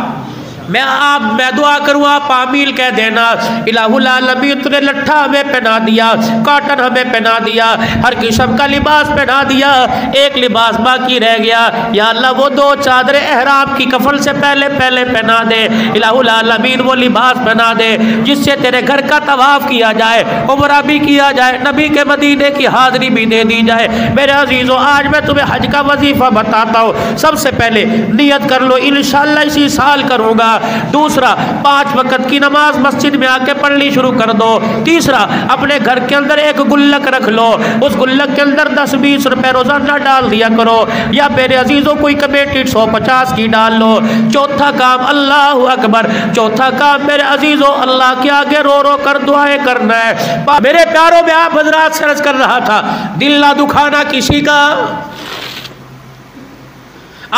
میں دعا کروں آپ آمین کہہ دینا۔ الہ العالمین تو نے لٹھا ہمیں پہنا دیا، کاٹن ہمیں پہنا دیا، ہر قسم کا لباس پہنا دیا، ایک لباس باقی رہ گیا، یا اللہ وہ 2 چادریں احرام کی کفن سے پہلے پہنا دے۔ الہ العالمین وہ لباس پہنا دے جس سے تیرے گھر کا طواف کیا جائے، عمرہ بھی کیا جائے، نبی کے مدینے کی حاضری بھی دے دی جائے۔ میرے عزیزوں، آج میں تمہیں حج کا وظیفہ بتاتا ہوں۔ سب سے پہلے نیت کر لو انشاءاللہ اسی سال کروں گا۔ دوسرا، 5 وقت کی نماز مسجد میں آ کے پڑھنی شروع کر دو۔ تیسرا، اپنے گھر کے اندر ایک گلک رکھ لو، اس گلک کے اندر 10-20 روپے روزانہ ڈال دیا کرو، یا میرے عزیزوں کوئی کمیٹی 150 کی ڈال لو۔ چوتھا کام، اللہ اکبر، چوتھا کام میرے عزیزوں اللہ کے آگے رو رو کر دعائیں کرنا ہے۔ میرے پیاروں میں آپ حضرات سے عرض کر رہا تھا، دل نہ دکھانا کسی کا،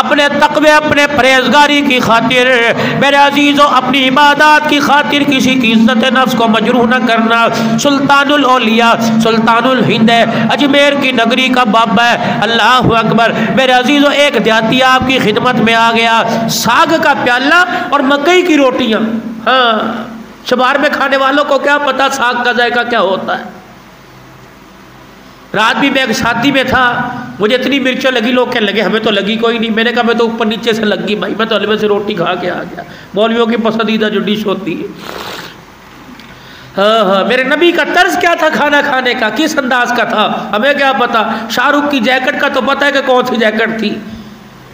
اپنے تقوی اپنے پرہیزگاری کی خاطر میرے عزیزوں اپنی عبادات کی خاطر کسی کی عزت نفس کو مجروح نہ کرنا۔ سلطان الاولیاء سلطان الہند ہے، اجمیر کی نگری کا بابا ہے، اللہ اکبر۔ میرے عزیزوں ایک دیہاتی آپ کی خدمت میں آ گیا، ساگ کا پیالہ اور مکئی کی روٹیاں۔ ہاں، شمار میں کھانے والوں کو کیا پتا ساگ کا ذائقہ کیا ہوتا ہے۔ رات بھی میں ایک شادی میں تھا، مجھے اتنی مرچیں لگی، لوگ کہنے لگے ہمیں تو لگی کوئی نہیں۔ میں نے کہا میں تو اوپر نیچے سے لگ گئی بھائی، میں تو حلوے سے روٹی کھا کے آ گیا، مولویوں کی پسندیدہ جو ڈش ہوتی ہے۔ ہاں، میرے نبی کا طرز کیا تھا کھانا کھانے کا، کس انداز کا تھا، ہمیں کیا پتا۔ شاہ رخ کی جیکٹ کا تو پتہ ہے کہ کون سی جیکٹ تھی،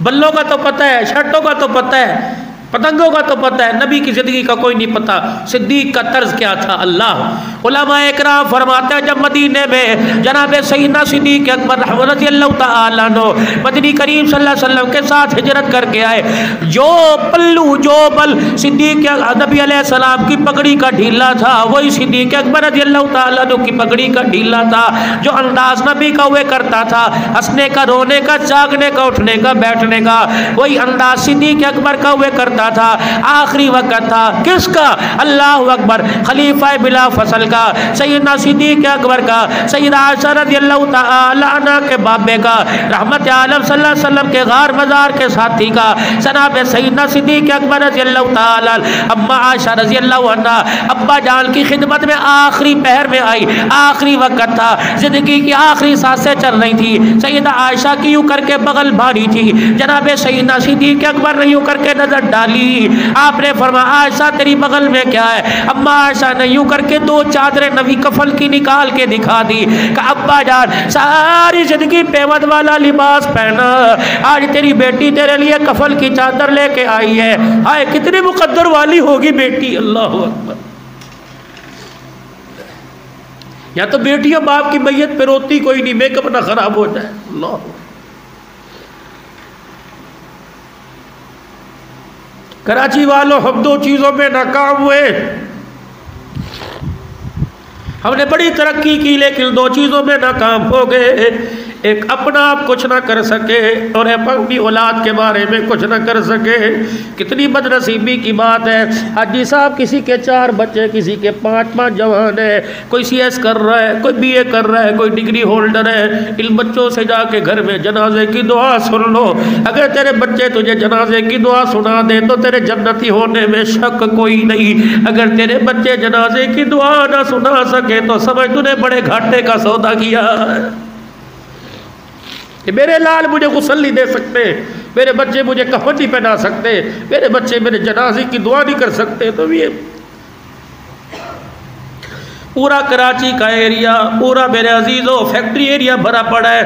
بلوں کا تو پتہ ہے، شرٹوں کا تو پتہ ہے، پتنگوں کا تو پتہ ہے، نبی کی زندگی کا کوئی نہیں پتہ، صدیق کا طرز کیا تھا۔ اللہ، علماء اکرام فرماتے ہیں جب مدینے میں جناب سیدنا صدیق اکبر رضی اللہ تعالیٰ عنہ مدنی کریم صلی اللہ علیہ وسلم کے ساتھ ہجرت کر کے آئے، جو پلو جو بل صدیق نبی علیہ السلام کی پگڑی کا ڈھیلا تھا وہی صدیق اکبر رضی اللہ تعالیٰ عنہ کی پگڑی کا ڈھیلا تھا۔ جو انداز نبی کا ہوئے کرتا تھا، ہنسنے کا، رونے کا، جاگنے کا، اٹھنے کا، بیٹھنے کا، وہی انداز صدیق اکبر کا ہوئے کرتا تھا۔ آخری وقت تھا کس کا؟ اللہ اکبر، خلیفہ بلا فصل کا، سیدنا صدیق اکبر کا، سیدہ عائشہ رضی اللہ تعالی عنہ کے بابے کا، رحمت عالم صلی اللہ علیہ وسلم کے غار مزار کے ساتھی کا، جناب سیدنا صدیق اکبر رضی اللہ تعالی، اما عائشہ رضی اللہ عنہ ابا جان کی خدمت میں آخری پہر میں آئی، آخری وقت تھا، زندگی کی آخری سانسیں چل رہی تھی۔ سیدہ عائشہ کی یوں کر کے بغل بھاری تھی، جناب سیدنا صدیق اکبر نے یوں کر کے نظر ڈالی، آپ نے فرمایا عائشہ تیری بغل میں کیا ہے؟ اما عائشہ نے یوں کر کے 2 چادریں نبی کفن کی نکال کے دکھا دی کہ ابا جان ساری زندگی پیوند والا لباس پہنا، آج تیری بیٹی تیرے لیے کفن کی چادر لے کے آئی ہے، ہائے کتنی مقدر والی ہوگی بیٹی۔ اللہ اکبر، یا تو بیٹیاں باپ کی میت پہ روتی کوئی نہیں، میک اپ نہ خراب ہو جائے۔ اللہ اکبر، کراچی والوں ہم 2 چیزوں میں ناکام ہوئے، ہم نے بڑی ترقی کی لیکن 2 چیزوں میں ناکام ہو گئے، ایک اپنا آپ کچھ نہ کر سکے اور اپنی اولاد کے بارے میں کچھ نہ کر سکے۔ کتنی بد نصیبی کی بات ہے، حاجی صاحب کسی کے 4 بچے، کسی کے 5 جوان ہے، کوئی CS کر رہا ہے، کوئی BA کر رہا ہے، کوئی ڈگری ہولڈر ہے۔ ان بچوں سے جا کے گھر میں جنازے کی دعا سن لو، اگر تیرے بچے تجھے جنازے کی دعا سنا دے تو تیرے جنتی ہونے میں شک کوئی نہیں، اگر تیرے بچے جنازے کی دعا نہ سنا سکے تو سمجھ تو نے بڑے گھاٹے کا سودا کیا ہے۔ کہ میرے لال مجھے غسل نہیں دے سکتے، میرے بچے مجھے کفن نہیں پہنا سکتے، میرے بچے میرے جنازے کی دعا نہیں کر سکتے، تو یہ پورا کراچی کا ایریا، پورا میرے عزیزوں فیکٹری ایریا بھرا پڑا ہے،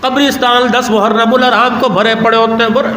قبرستان 10 محرم الحرام کو بھرے پڑے ہوتے ہیں۔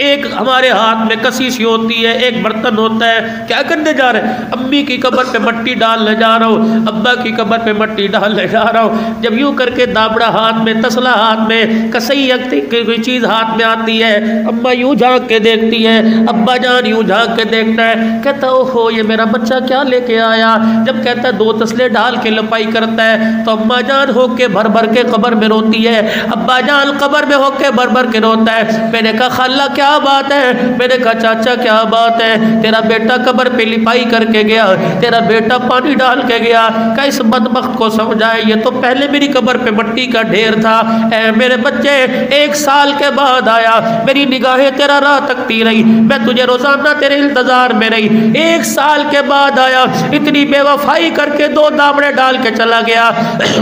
ایک ہمارے ہاتھ میں کسی سی ہوتی ہے، ایک برتن ہوتا ہے، کیا کرنے جا رہے ہیں؟ امی کی قبر پہ مٹی ڈالنے جا رہا ہوں، ابا کی قبر پہ مٹی ڈالنے جا رہا ہوں۔ جب یوں کر کے دابڑا ہاتھ میں، تسلا ہاتھ میں، کسئی کوئی چیز ہاتھ میں آتی ہے، اما یوں جھانک کے دیکھتی ہے، ابا جان یوں جھانک کے دیکھتا ہے، کہتا ہے اوہو یہ میرا بچہ کیا لے کے آیا؟ جب کہتا ہے 2 تسلے ڈال کے لپائی کرتا ہے، تو اما جان ہو کے بھر بھر کے قبر میں روتی ہے، ابا جان قبر میں ہو کے بھر بھر کے روتا ہے۔ میں نے کہا خالہ کیا بات ہے؟ میں نے کہا چاچا کیا بات ہے؟ تیرا بیٹا قبر پہ لپائی کر کے گیا، تیرا بیٹا پانی ڈال کے گیا، کہ اس بدبخت کو سمجھائے یہ تو پہلے میری قبر پہ مٹی کا ڈھیر تھا۔ اے میرے بچے 1 سال کے بعد آیا، میری نگاہیں تیرا راہ تکتی رہی، میں تجھے روزانہ تیرے انتظار میں رہی، 1 سال کے بعد آیا، اتنی بے وفائی کر کے 2 دامڑے ڈال کے چلا گیا۔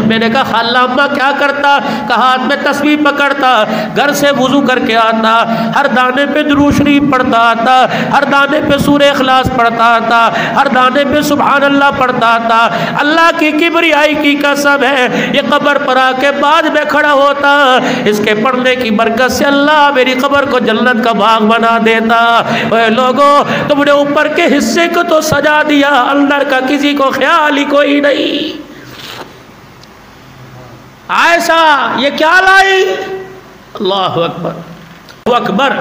میں نے کہا خالہ اما کیا کرتا؟ کہا ہاتھ میں تسبیح پکڑتا، گھر سے وضو کر کے آتا، ہر دانے پہ درود شریف پڑھتا آتا، ہر دانے پہ سورہ اخلاص پڑھتا آتا، ہر دانے پہ سبحان اللہ پڑھتا آتا۔ اللہ کی کبریائی کی قسم ہے یہ قبر پر آ کے بعد میں کھڑا ہوتا، اس کے پڑھنے کی برکت سے اللہ میری قبر کو جنت کا باغ بنا دیتا۔ اے لوگوں تم نے اوپر کے حصے کو تو سجا دیا، اندر کا کسی کو خیال ہی کوئی نہیں۔ عائشہ یہ کیا لائی؟ اللہ اکبر، اللہ اکبر۔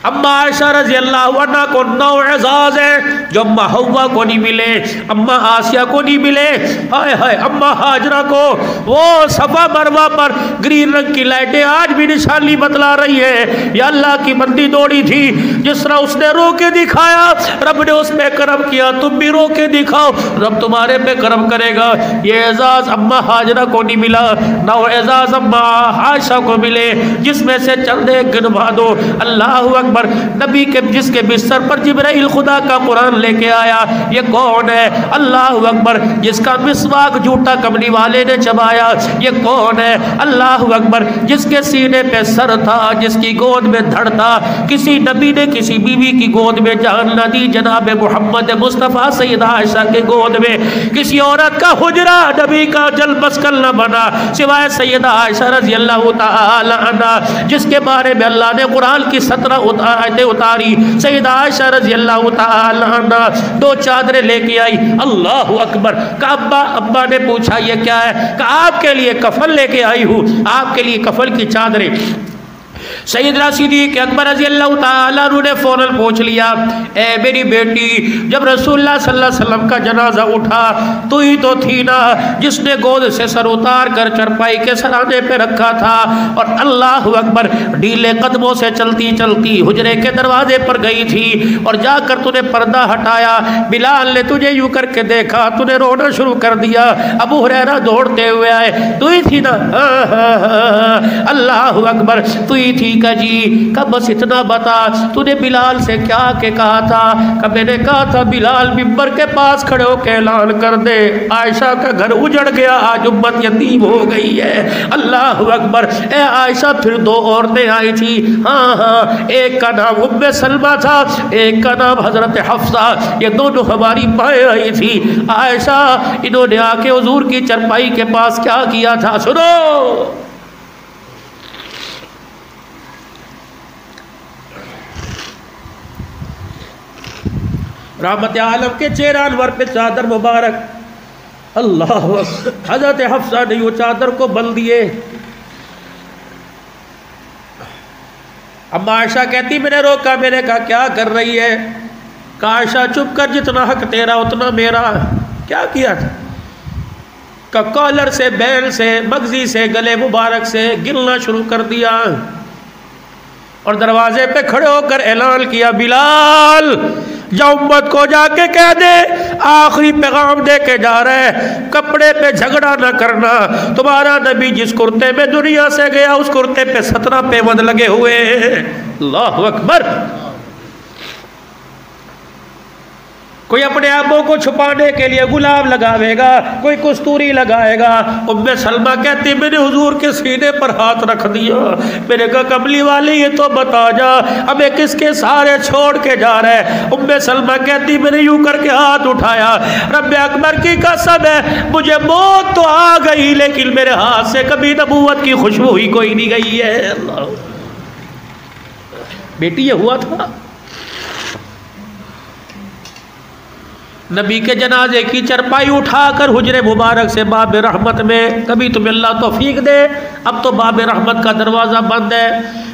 اما عائشہ رضی اللہ عنہ کو 9 اعزاز ہیں جو اما حوا کو نہیں ملے، اما آسیہ کو نہیں ملے، ہائے ہائے اما ہاجرہ کو وہ صفا مروہ پر گرین رنگ کی لائٹیں آج بھی نشانی بتلا رہی ہے۔ یا اللہ کی بندی دوڑی تھی، جس طرح اس نے رو کے دکھایا رب نے اس پہ کرم کیا، تم بھی رو کے دکھاؤ رب تمہارے پہ کرم کرے گا۔ یہ اعزاز اما ہاجرہ کو نہیں ملا، 9 اعزاز اما عائشہ کو ملے، جس میں سے چند ایک گنوا دو۔ اللہ اکبر۔ نبی کے جس کے بستر پر جبرائیل خدا کا قرآن لے کے آیا، یہ کون ہے؟ اللہ اکبر۔ جس کا مسواک جھوٹا کملی والے نے چبایا، یہ کون ہے؟ اللہ اکبر۔ جس کے سینے پہ سر تھا، جس کی گود میں دھڑ تھا، کسی نبی نے کسی بیوی کی گود میں جان نہ دی، جناب محمد مصطفیٰ سیدہ عائشہ کے گود میں کسی عورت کا حجرہ نبی کا جل مسکن نہ بنا سوائے سیدہ عائشہ رضی اللہ تعالی عنہا، جس کے بارے میں اللہ نے قرآن کی 17 آیتیں اتاری۔ سیدہ عائشہ رضی اللہ تعالی عنہ 2 چادریں لے کے آئی۔ اللہ اکبر۔ کہا ابا نے پوچھا یہ کیا ہے؟ کہا آپ کے لیے کفن لے کے آئی ہوں، آپ کے لیے کفن کی چادریں۔ سیدنا صدیق اکبر رضی اللہ تعالیٰ عنہ نے فوراً پوچھ لیا، اے میری بیٹی جب رسول اللہ صلی اللہ علیہ وسلم کا جنازہ اٹھا تو ہی تو تھی نا جس نے گود سے سر اتار کر چرپائی کے سرانے پہ رکھا تھا، اور اللہ اکبر ڈھیلے قدموں سے چلتی چلتی حجرے کے دروازے پر گئی تھی، اور جا کر تو نے پردہ ہٹایا، بلال نے تجھے یوں کر کے دیکھا، تو نے رونا شروع کر دیا، ابو ہریرہ دوڑتے ہوئے آئے، تو ہی تھی نا؟ اللہ اکبر، تو ہی تھی کا جی، کہ بس اتنا بتا تو نے بلال سے کیا کہ کہا تھا؟ کہ میں نے کہا تھا بلال ممبر کے پاس کھڑے ہو کے اعلان کر دے عائشہ کا گھر اجڑ گیا، آج امت یتیم ہو گئی ہے۔ اللہ اکبر۔ اے عائشہ پھر 2 عورتیں آئی تھی، ہاں ایک کا نام ام سلمہ تھا، ایک کا نام حضرت حفصہ، یہ دونوں ہماری مائیں آئی تھی۔ عائشہ انہوں نے آ کے حضور کی چرپائی کے پاس کیا کیا تھا؟ سنو، رحمت عالم کے چہرہ انور پہ چادر مبارک، اللہ اکبر، حضرت حفصہ نے وہ چادر کو بل دیے۔ اما عائشہ کہتی میں نے روکا، میں نے کہا کیا کر رہی ہے؟ کہا عائشہ چپ کر، جتنا حق تیرا اتنا میرا۔ کیا کیا تھا؟ کہ کالر سے، بیل سے، مغزی سے، گلے مبارک سے گرنا شروع کر دیا، اور دروازے پہ کھڑے ہو کر اعلان کیا، بلال جا امت کو جا کے کہہ دے آخری پیغام دے کے جا رہا ہے، کپڑے پہ جھگڑا نہ کرنا، تمہارا نبی جس کرتے میں دنیا سے گیا اس کرتے پہ 17 پیوند لگے ہوئے ہیں۔ اللہ اکبر۔ کوئی اپنے آبوں کو چھپانے کے لیے گلاب لگاوے گا، کوئی کستوری لگائے گا۔ ام سلمہ کہتی میں نے حضور کے سینے پر ہاتھ رکھ دیا، میں نے کہا کملی والے یہ تو بتا جا ہمیں کس کے سارے چھوڑ کے جا رہے۔ ام سلمہ کہتی میں نے یوں کر کے ہاتھ اٹھایا، رب اکبر کی قسم ہے مجھے موت تو آ گئی لیکن میرے ہاتھ سے کبھی نبوت کی خوشبو ہی کوئی نہیں گئی ہے۔ اللہ بیٹی یہ ہوا تھا نبی کے جنازے کی چرپائی اٹھا کر حجرے مبارک سے باب رحمت میں، کبھی تمہیں اللہ توفیق دے، اب تو باب رحمت کا دروازہ بند ہے،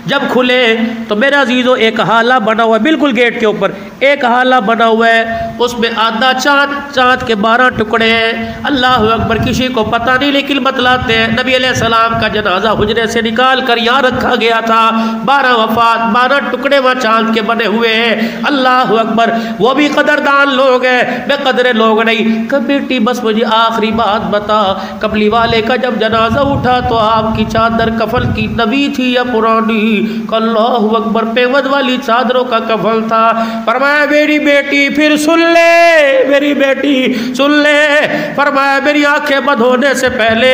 جب کھلے تو میرا عزیزو ایک حالہ بنا ہوا ہے، بالکل گیٹ کے اوپر ایک حالہ بنا ہوا ہے، اس میں آدھا چاند کے 12 ٹکڑے ہیں۔ اللہ اکبر، کسی کو پتہ نہیں لیکن بتلاتے ہیں نبی علیہ السلام کا جنازہ حجرے سے نکال کر یہاں رکھا گیا تھا، 12 وفات، 12 ٹکڑے وہاں چاند کے بنے ہوئے ہیں۔ اللہ اکبر، وہ بھی قدردان لوگ ہیں، بے قدرے لوگ نہیں۔ کہ بیٹی بس مجھے آخری بات بتا، کملی والے کا جب جنازہ اٹھا تو آپ کی چادر کفن کی نبی تھی یا پرانی؟ اللہ اکبر، پیود والی چادروں کا کفن تھا۔ فرمایا میری بیٹی پھر سن لے، میری بیٹی سن لے، فرمایا میری آنکھیں بند ہونے سے پہلے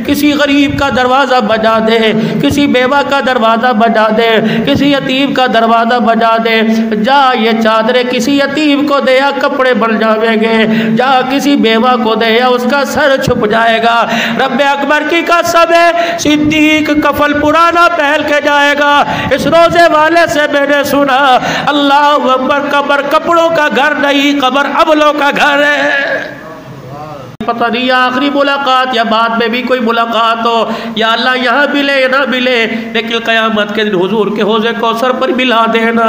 کسی غریب کا دروازہ بجا دے، کسی بیوہ کا دروازہ بجا دے، کسی یتیم کا دروازہ بجا دے، جا یہ چادریں کسی یتیم کو دے یا کپڑے بن جاویں گے، جا کسی بیوہ کو دے یا اس کا سر چھپ جائے گا۔ رب اکبر کی قسم ہے صدیق کفن پرانا پہن کے جائے گا۔ اس روزے والے سے میں نے سنا اللہ اکبر، قبر کپڑوں کا گھر نہیں، قبر عملوں کا گھر ہے۔ پتہ نہیں یا آخری ملاقات یا بعد میں بھی کوئی ملاقات ہو، یا اللہ یہاں ملے یا نہ ملے، لیکن قیامت کے دن حضور کے حوض کوثر پر ملا دینا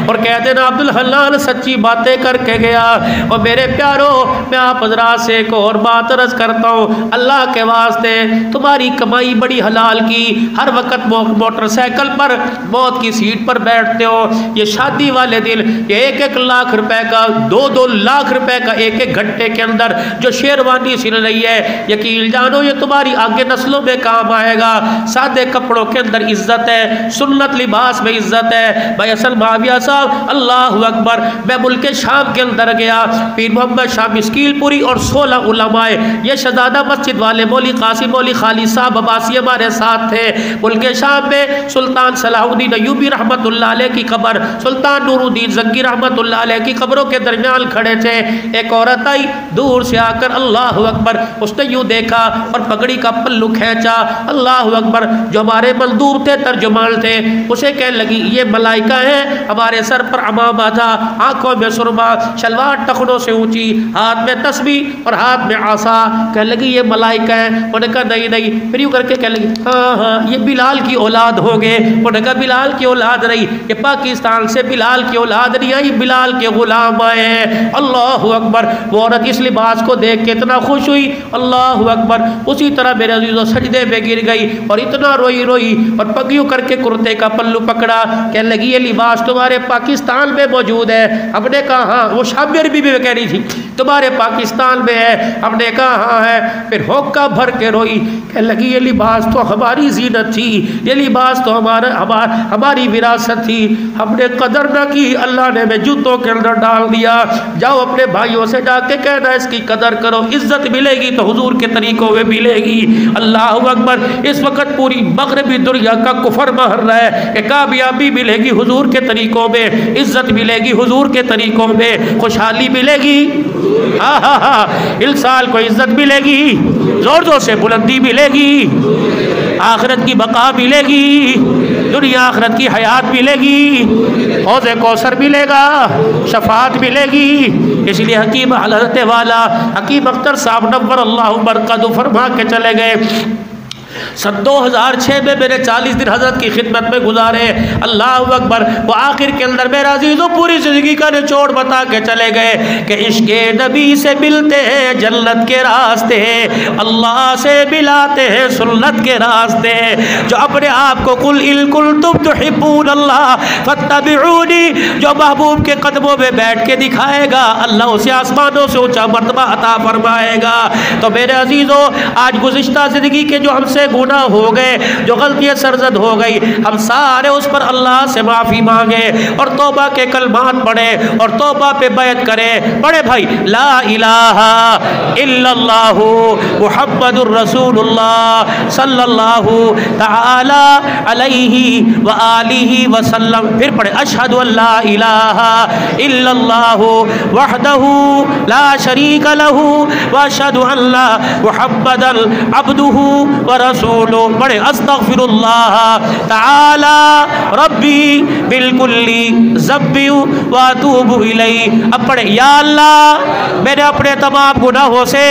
اور کہہ دینا عبدالحنان سچی باتیں کر کے گیا۔ اور میرے پیارو، میں آپ حضرات سے ایک اور بات عرض کرتا ہوں، اللہ کے واسطے تمہاری کمائی بڑی حلال کی، ہر وقت موٹر سائیکل پر موت کی سیٹ پر بیٹھتے ہو، یہ شادی والے دن یہ 1-1 لاکھ روپے کا، 2-2 لاکھ روپے کا 1-1 گھنٹے کے اندر جو شیروانی سل رہی ہے، یقین جانو یہ تمہاری آگے نسلوں میں کام آئے گا۔ سادے کپڑوں کے اندر عزت ہے، سنت لباس میں عزت ہے۔ بھائی اصل معاویہ صاحب، اللہ اکبر، میں ملک شام کے اندر گیا، پیر محمد شاہ مسکیل پوری اور 16 علماء، یہ شہزادہ مسجد والے مولوی قاسم مولوی خالد صاحب عباسی ہمارے ساتھ تھے۔ ملک شام میں سلطان صلاح الدین ایوبی رحمت اللہ علیہ کی قبر، سلطان نور الدین زنگی رحمت اللہ علیہ کی قبروں کے درمیان کھڑے تھے۔ ایک عورت آئی دور سے آ کر، اللہ اکبر، اس نے یوں دیکھا اور پگڑی کا پلو کھینچا، اللہ اکبر، جو ہمارے مزدور تھے، ترجمان تھے، اسے کہنے لگی یہ ملائکہ ہیں، ہمارے سر پر عمامہ تھا، آنکھوں میں سرما، شلوار ٹخنوں سے اونچی، ہاتھ میں تسبیح اور ہاتھ میں عصا، کہنے لگی یہ ملائکہ ہیں۔ انہوں نے کہا نہیں نہیں، پھر یوں کر کے کہنے لگی ہاں ہاں یہ بلال کی اولاد ہو گئے۔ انہوں نے کہا بلال کی اولاد نہیں، یہ پاکستان سے بلال کی اولاد نہیں آئی، بلال کے غلام آئے ہیں۔ اللہ اکبر، وہ عورت اس لباس کو دیکھ کے اتنا خوش ہوئی، اللہ اکبر، اسی طرح میرے عزیزوں سجدے پہ گر گئی اور اتنا روئی اور پگیوں کر کے کرتے کا پلو پکڑا، کہنے لگی یہ لباس تمہارے پاکستان میں موجود ہے؟ ہم نے کہا ہاں۔ وہ شامر بھی کہہ رہی تھی تمہارے پاکستان میں ہے؟ ہم نے کہا ہاں ہے۔ پھر ہوکا بھر کے روئی، کہنے لگی یہ لباس تو ہماری زینت تھی، یہ لباس تو ہماری وراثت تھی، ہم نے قدر نہ کی، اللہ نے ہمیں جوتوں کے اندر ڈال دیا۔ جاؤ اپنے بھائیوں سے جا کے کہنا اس کی قدر کرو، عزت ملے گی تو حضور کے طریقوں میں ملے گی۔ اللہ اکبر، اس وقت پوری مغربی دنیا کا کفر مہر رہا ہے کہ کامیابی ملے گی حضور کے طریقوں میں، عزت ملے گی حضور کے طریقوں میں، خوشحالی ملے گی، السال کو عزت ملے گی، زور زور سے بلندی ملے گی، آخرت کی بقا ملے گی، دنیا آخرت کی حیات ملے گی، حوض کوثر ملے گا، شفاعت ملے گی۔ اس لیے حکیم حضرت والا حکیم اختر صاحب نور اللہ برکاتہ فرما کے چلے گئے۔ سن 2006 میں میرے 40 دن حضرت کی خدمت میں گزارے، اللہ اکبر۔ وہ آخر کے اندر میرا عزیزوں پوری زندگی کا نچوڑ بتا کے چلے گئے کہ عشق نبی سے ملتے ہیں جنت کے راستے، اللہ سے ملاتے ہیں سنت کے راستے۔ جو اپنے آپ کو قل ان کنتم تحبون اللہ فاتبعونی، جو محبوب کے قدموں میں بیٹھ کے دکھائے گا، اللہ اسے آسمانوں سے اونچا مرتبہ عطا فرمائے گا۔ تو میرے عزیزوں، آج گزشتہ زندگی کے جو ہم سے گناہ ہو گئے، جو غلطیاں سرزد ہو گئی، ہم سارے اس پر اللہ سے معافی مانگے اور توبہ کے کلمات پڑھے اور توبہ پہ بیعت کرے. پڑھے بھائی، لا الہ الا اللہ محمد الرسول اللہ صلی اللہ تعالی علیہ وآلہ وسلم. پھر پڑھے اشہد ان لا الہ الا اللہ وحدہ لا شریک لہ واشہد ان محمدا عبدہ ورسولہ. پڑھے استغفر اللہ تعالی ربی بالکل ذنبی واتوب الیہ. اب پڑھے یا اللہ میں نے اپنے تمام گناہوں سے،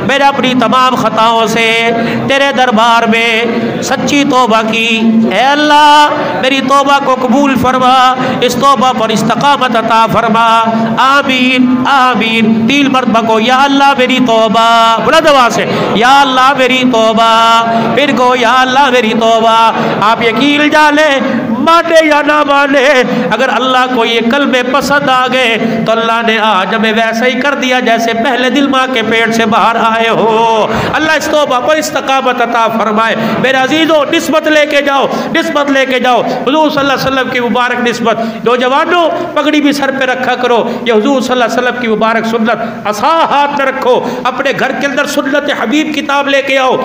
میں نے اپنی تمام خطاؤں سے تیرے دربار میں سچی توبہ کی. اے اللہ میری توبہ کو قبول فرما، اس توبہ پر استقامت عطا فرما. آمین آمین. 3 مرتبہ کو یا اللہ میری توبہ، بلند آواز سے یا اللہ میری توبہ. پھر کو یا اللہ میری توبہ. آپ یقین جانیں، مانے یا نہ مانے، اگر اللہ کو یہ کلمے پسند آ گئے تو اللہ نے آج ہمیں ویسا ہی کر دیا جیسے پہلے دل ماں کے پیٹ سے باہر آئے ہو. اللہ اس توبہ پر استقامت عطا فرمائے. میرے عزیزوں نسبت لے کے جاؤ، نسبت لے کے جاؤ حضور صلی اللہ علیہ وسلم کی مبارک نسبت. نوجوانوں پگڑی بھی سر پہ رکھا کرو، یہ حضور صلی اللہ علیہ وسلم کی مبارک سنت. عصا ہاتھ میں رکھو، اپنے گھر کے اندر سنت حبیب کتاب لے کے آؤ.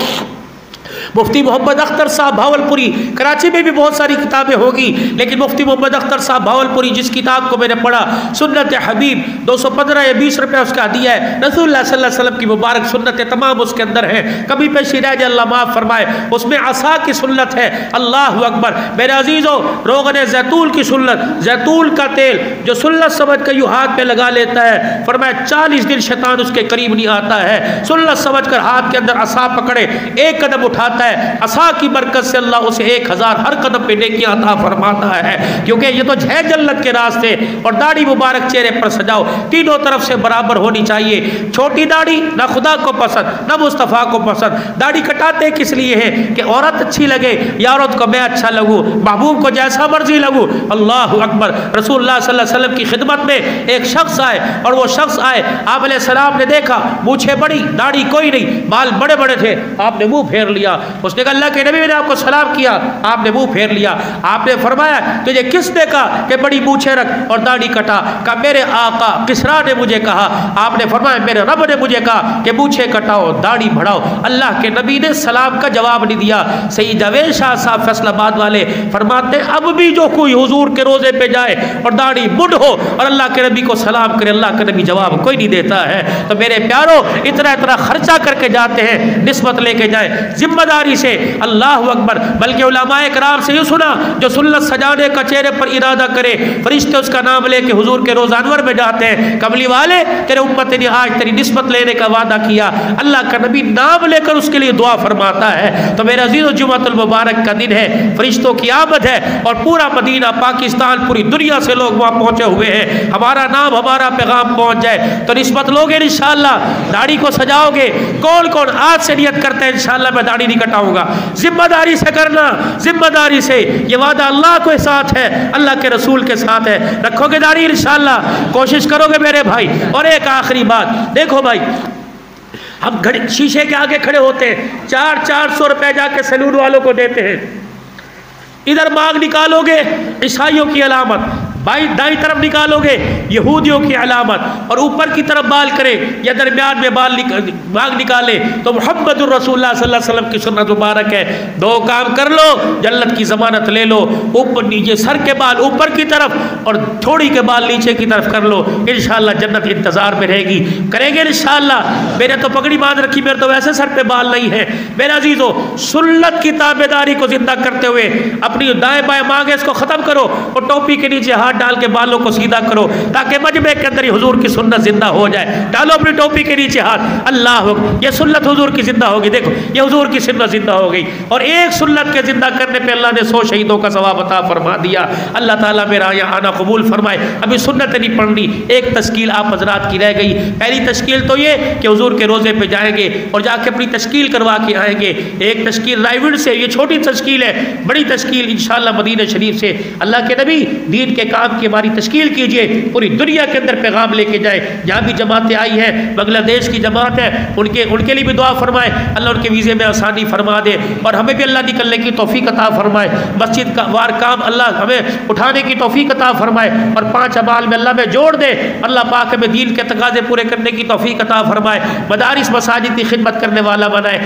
مفتی محمد اختر صاحب بھاولپوری، کراچی میں بھی بہت ساری کتابیں ہوگی، لیکن مفتی محمد اختر صاحب بھاولپوری جس کتاب کو میں نے پڑھا سنت حبیب، 215 یا 20 روپے اس کا ہدیہ ہے. رسول اللہ صلی اللہ علیہ وسلم کی مبارک سنتیں تمام اس کے اندر ہیں، کبھی پیشی رہ جائے اللہ معاف فرمائے. اس میں عصا کی سنت ہے. اللہ اکبر. میرے عزیزوں روغن زیتون کی سنت، زیتون کا تیل جو سنت سمجھ کر یوں ہاتھ پہ لگا لیتا ہے، فرمایا 40 دن شیطان اس کے قریب نہیں آتا ہے. سنت سمجھ کر ہاتھ کے اندر عصا پکڑے، ایک قدم اٹھاتا ہے، عصا کی برکت سے اللہ اسے 1000 ہر قدم پہ نیکیاں عطا فرماتا ہے. کیونکہ یہ تو ہے جنت کے راستے. اور داڑھی مبارک چہرے پر سجاؤ، تینوں طرف سے برابر ہونی چاہیے. چھوٹی داڑھی نہ خدا کو پسند نہ مصطفیٰ کو پسند. داڑھی کٹاتے کس لیے ہیں کہ عورت اچھی لگے یا عورت کو میں اچھا لگوں، محبوب کو جیسا مرضی لگوں. اللہ اکبر. رسول اللہ صلی اللہ علیہ وسلم کی خدمت میں ایک شخص آئے، اور وہ شخص آئے، آپ علیہ السلام نے دیکھا مونچھیں بڑی، داڑھی کوئی نہیں، بال بڑے بڑے تھے. آپ نے منہ پھیر لیا. اس نے کہا اللہ کے نبی میں نے آپ کو سلام کیا، آپ نے منہ پھیر لیا. آپ نے فرمایا تجھے کس نے کہا کہ بڑی مونچھیں رکھ اور داڑھی کٹا؟ کہا میرے آقا کسرا نے مجھے کہا. آپ نے فرمایا میرے رب نے مجھے کہا کہ مونچھیں کٹاؤ داڑھی بڑھاؤ. اللہ کے نبی نے سلام کا جواب نہیں دیا. سید جاوید شاہ صاحب فیصل آباد والے فرماتے ہیں اب بھی جو کوئی حضور کے روزے پہ جائے اور داڑھی مڈ ہو اور اللہ کے نبی کو سلام کرے، اللہ کے نبی جواب کوئی نہیں دیتا ہے. تو میرے پیارو اتنا خرچہ کر کے جاتے ہیں، نسبت لے کے جائیں ذمہ داری سے. اللہ اکبر. بلکہ علماء کرام سے یہ سنا جو سنت سجانے کا چہرے پر ارادہ کرے، فرشتے اس کا نام لے کے حضور کے روزہ انور میں جاتے ہیں. کملی والے تیرے امت نے آج تیری نسبت لینے کا وعدہ کیا، اللہ کا نبی نام لے کر اس کے لیے دعا فرماتا ہے. تو میرے عزیزو جمعۃ المبارک کا دن ہے، فرشتوں کی آمد ہے، اور پورا مدینہ پاکستان پوری دنیا سے لوگ وہاں پہنچے ہوئے ہیں. ہمارا نام ہمارا پیغام پہنچ جائے تو نسبت لوگے انشاءاللہ. داڑھی کو سجاؤ گے، کون کون آج سے نیت کرتے ہیں انشاءاللہ میں داڑھی نہیں کٹاؤں گا؟ ذمہ داری سے کرنا، ذمہ داری سے. یہ وعدہ اللہ کے ساتھ ہے، اللہ کے رسول کے ساتھ ہے. رکھو گے داڑھی انشاءاللہ، کوشش کرو گے میرے بھائی. اور ایک آخری بات دیکھو بھائی، ہم شیشے کے آگے کھڑے ہوتے ہیں، 400 روپے جا کے سیلون والوں کو دیتے ہیں. ادھر مانگ نکالو گے عیسائیوں کی علامت، دائیں طرف نکالو گے یہودیوں کی علامت، اور اوپر کی طرف بال کرے یا درمیان میں مانگ نکالے تو محمد الرسول اللہ صلی اللہ علیہ وسلم کی سنت مبارک ہے. 2 کام کر لو جنت کی ضمانت لے لو. اوپر نیچے سر کے بال اوپر کی طرف اور تھوڑی کے بال نیچے کی طرف کر لو، انشاءاللہ جنت انتظار میں رہے گی. کریں گے انشاءاللہ. میں نے تو پگڑی باندھ رکھی، میرے تو ویسے سر پہ بال نہیں ہے. میرے عزیزو سنت کی تابعداری کو زندہ کرتے ہوئے اپنی دائیں بائیں مانگے اس کو ختم کرو اور ٹوپی کے نیچے ہاتھ ڈال کے بالوں کو سیدھا کرو تاکہ مجمع کے اندر حضور کی سنت زندہ ہو جائے. ڈالو اپنی ٹوپی کے نیچے ہاتھ. اللہ یہ سنت حضور کی زندہ ہوگی. دیکھو یہ حضور کی سنت زندہ ہو گئی، اور ایک سنت کے زندہ کرنے پہ اللہ نے 100 شہیدوں کا ثواب عطا فرما دیا. اللہ تعالیٰ میرا یہاں آنا قبول فرمائے. ابھی سنت نہیں پڑھنی، ایک تشکیل آپ حضرات کی رہ گئی. پہلی تشکیل تو یہ کہ حضور کے روزے پہ جائیں گے اور جا کے اپنی تشکیل کروا کے آئیں گے. ایک تشکیل رائیوڈ سے، یہ چھوٹی تشکیل ہے، بڑی تشکیل انشاءاللہ مدینہ شریف سے. اللہ کے نبی دین کے کام کام کی ہماری تشکیل کیجئے، پوری دنیا کے اندر پیغام لے کے جائے۔ جہاں بھی جماعتیں آئی ہیں، بنگلہ دیش کی جماعت ہے، ان کے لیے بھی دعا فرمائے، اللہ ان کے ویزے میں آسانی فرما دے، اور ہمیں بھی اللہ نکلنے کی توفیق عطا فرمائے، مسجد کا وار کام اللہ ہمیں اٹھانے کی توفیق عطا فرمائے، اور 5 اعمال میں اللہ میں جوڑ دے، اللہ پاک ہمیں دین کے تقاضے پورے کرنے کی توفیق عطا فرمائے، مدارس مساجد کی خدمت کرنے والا بنائے۔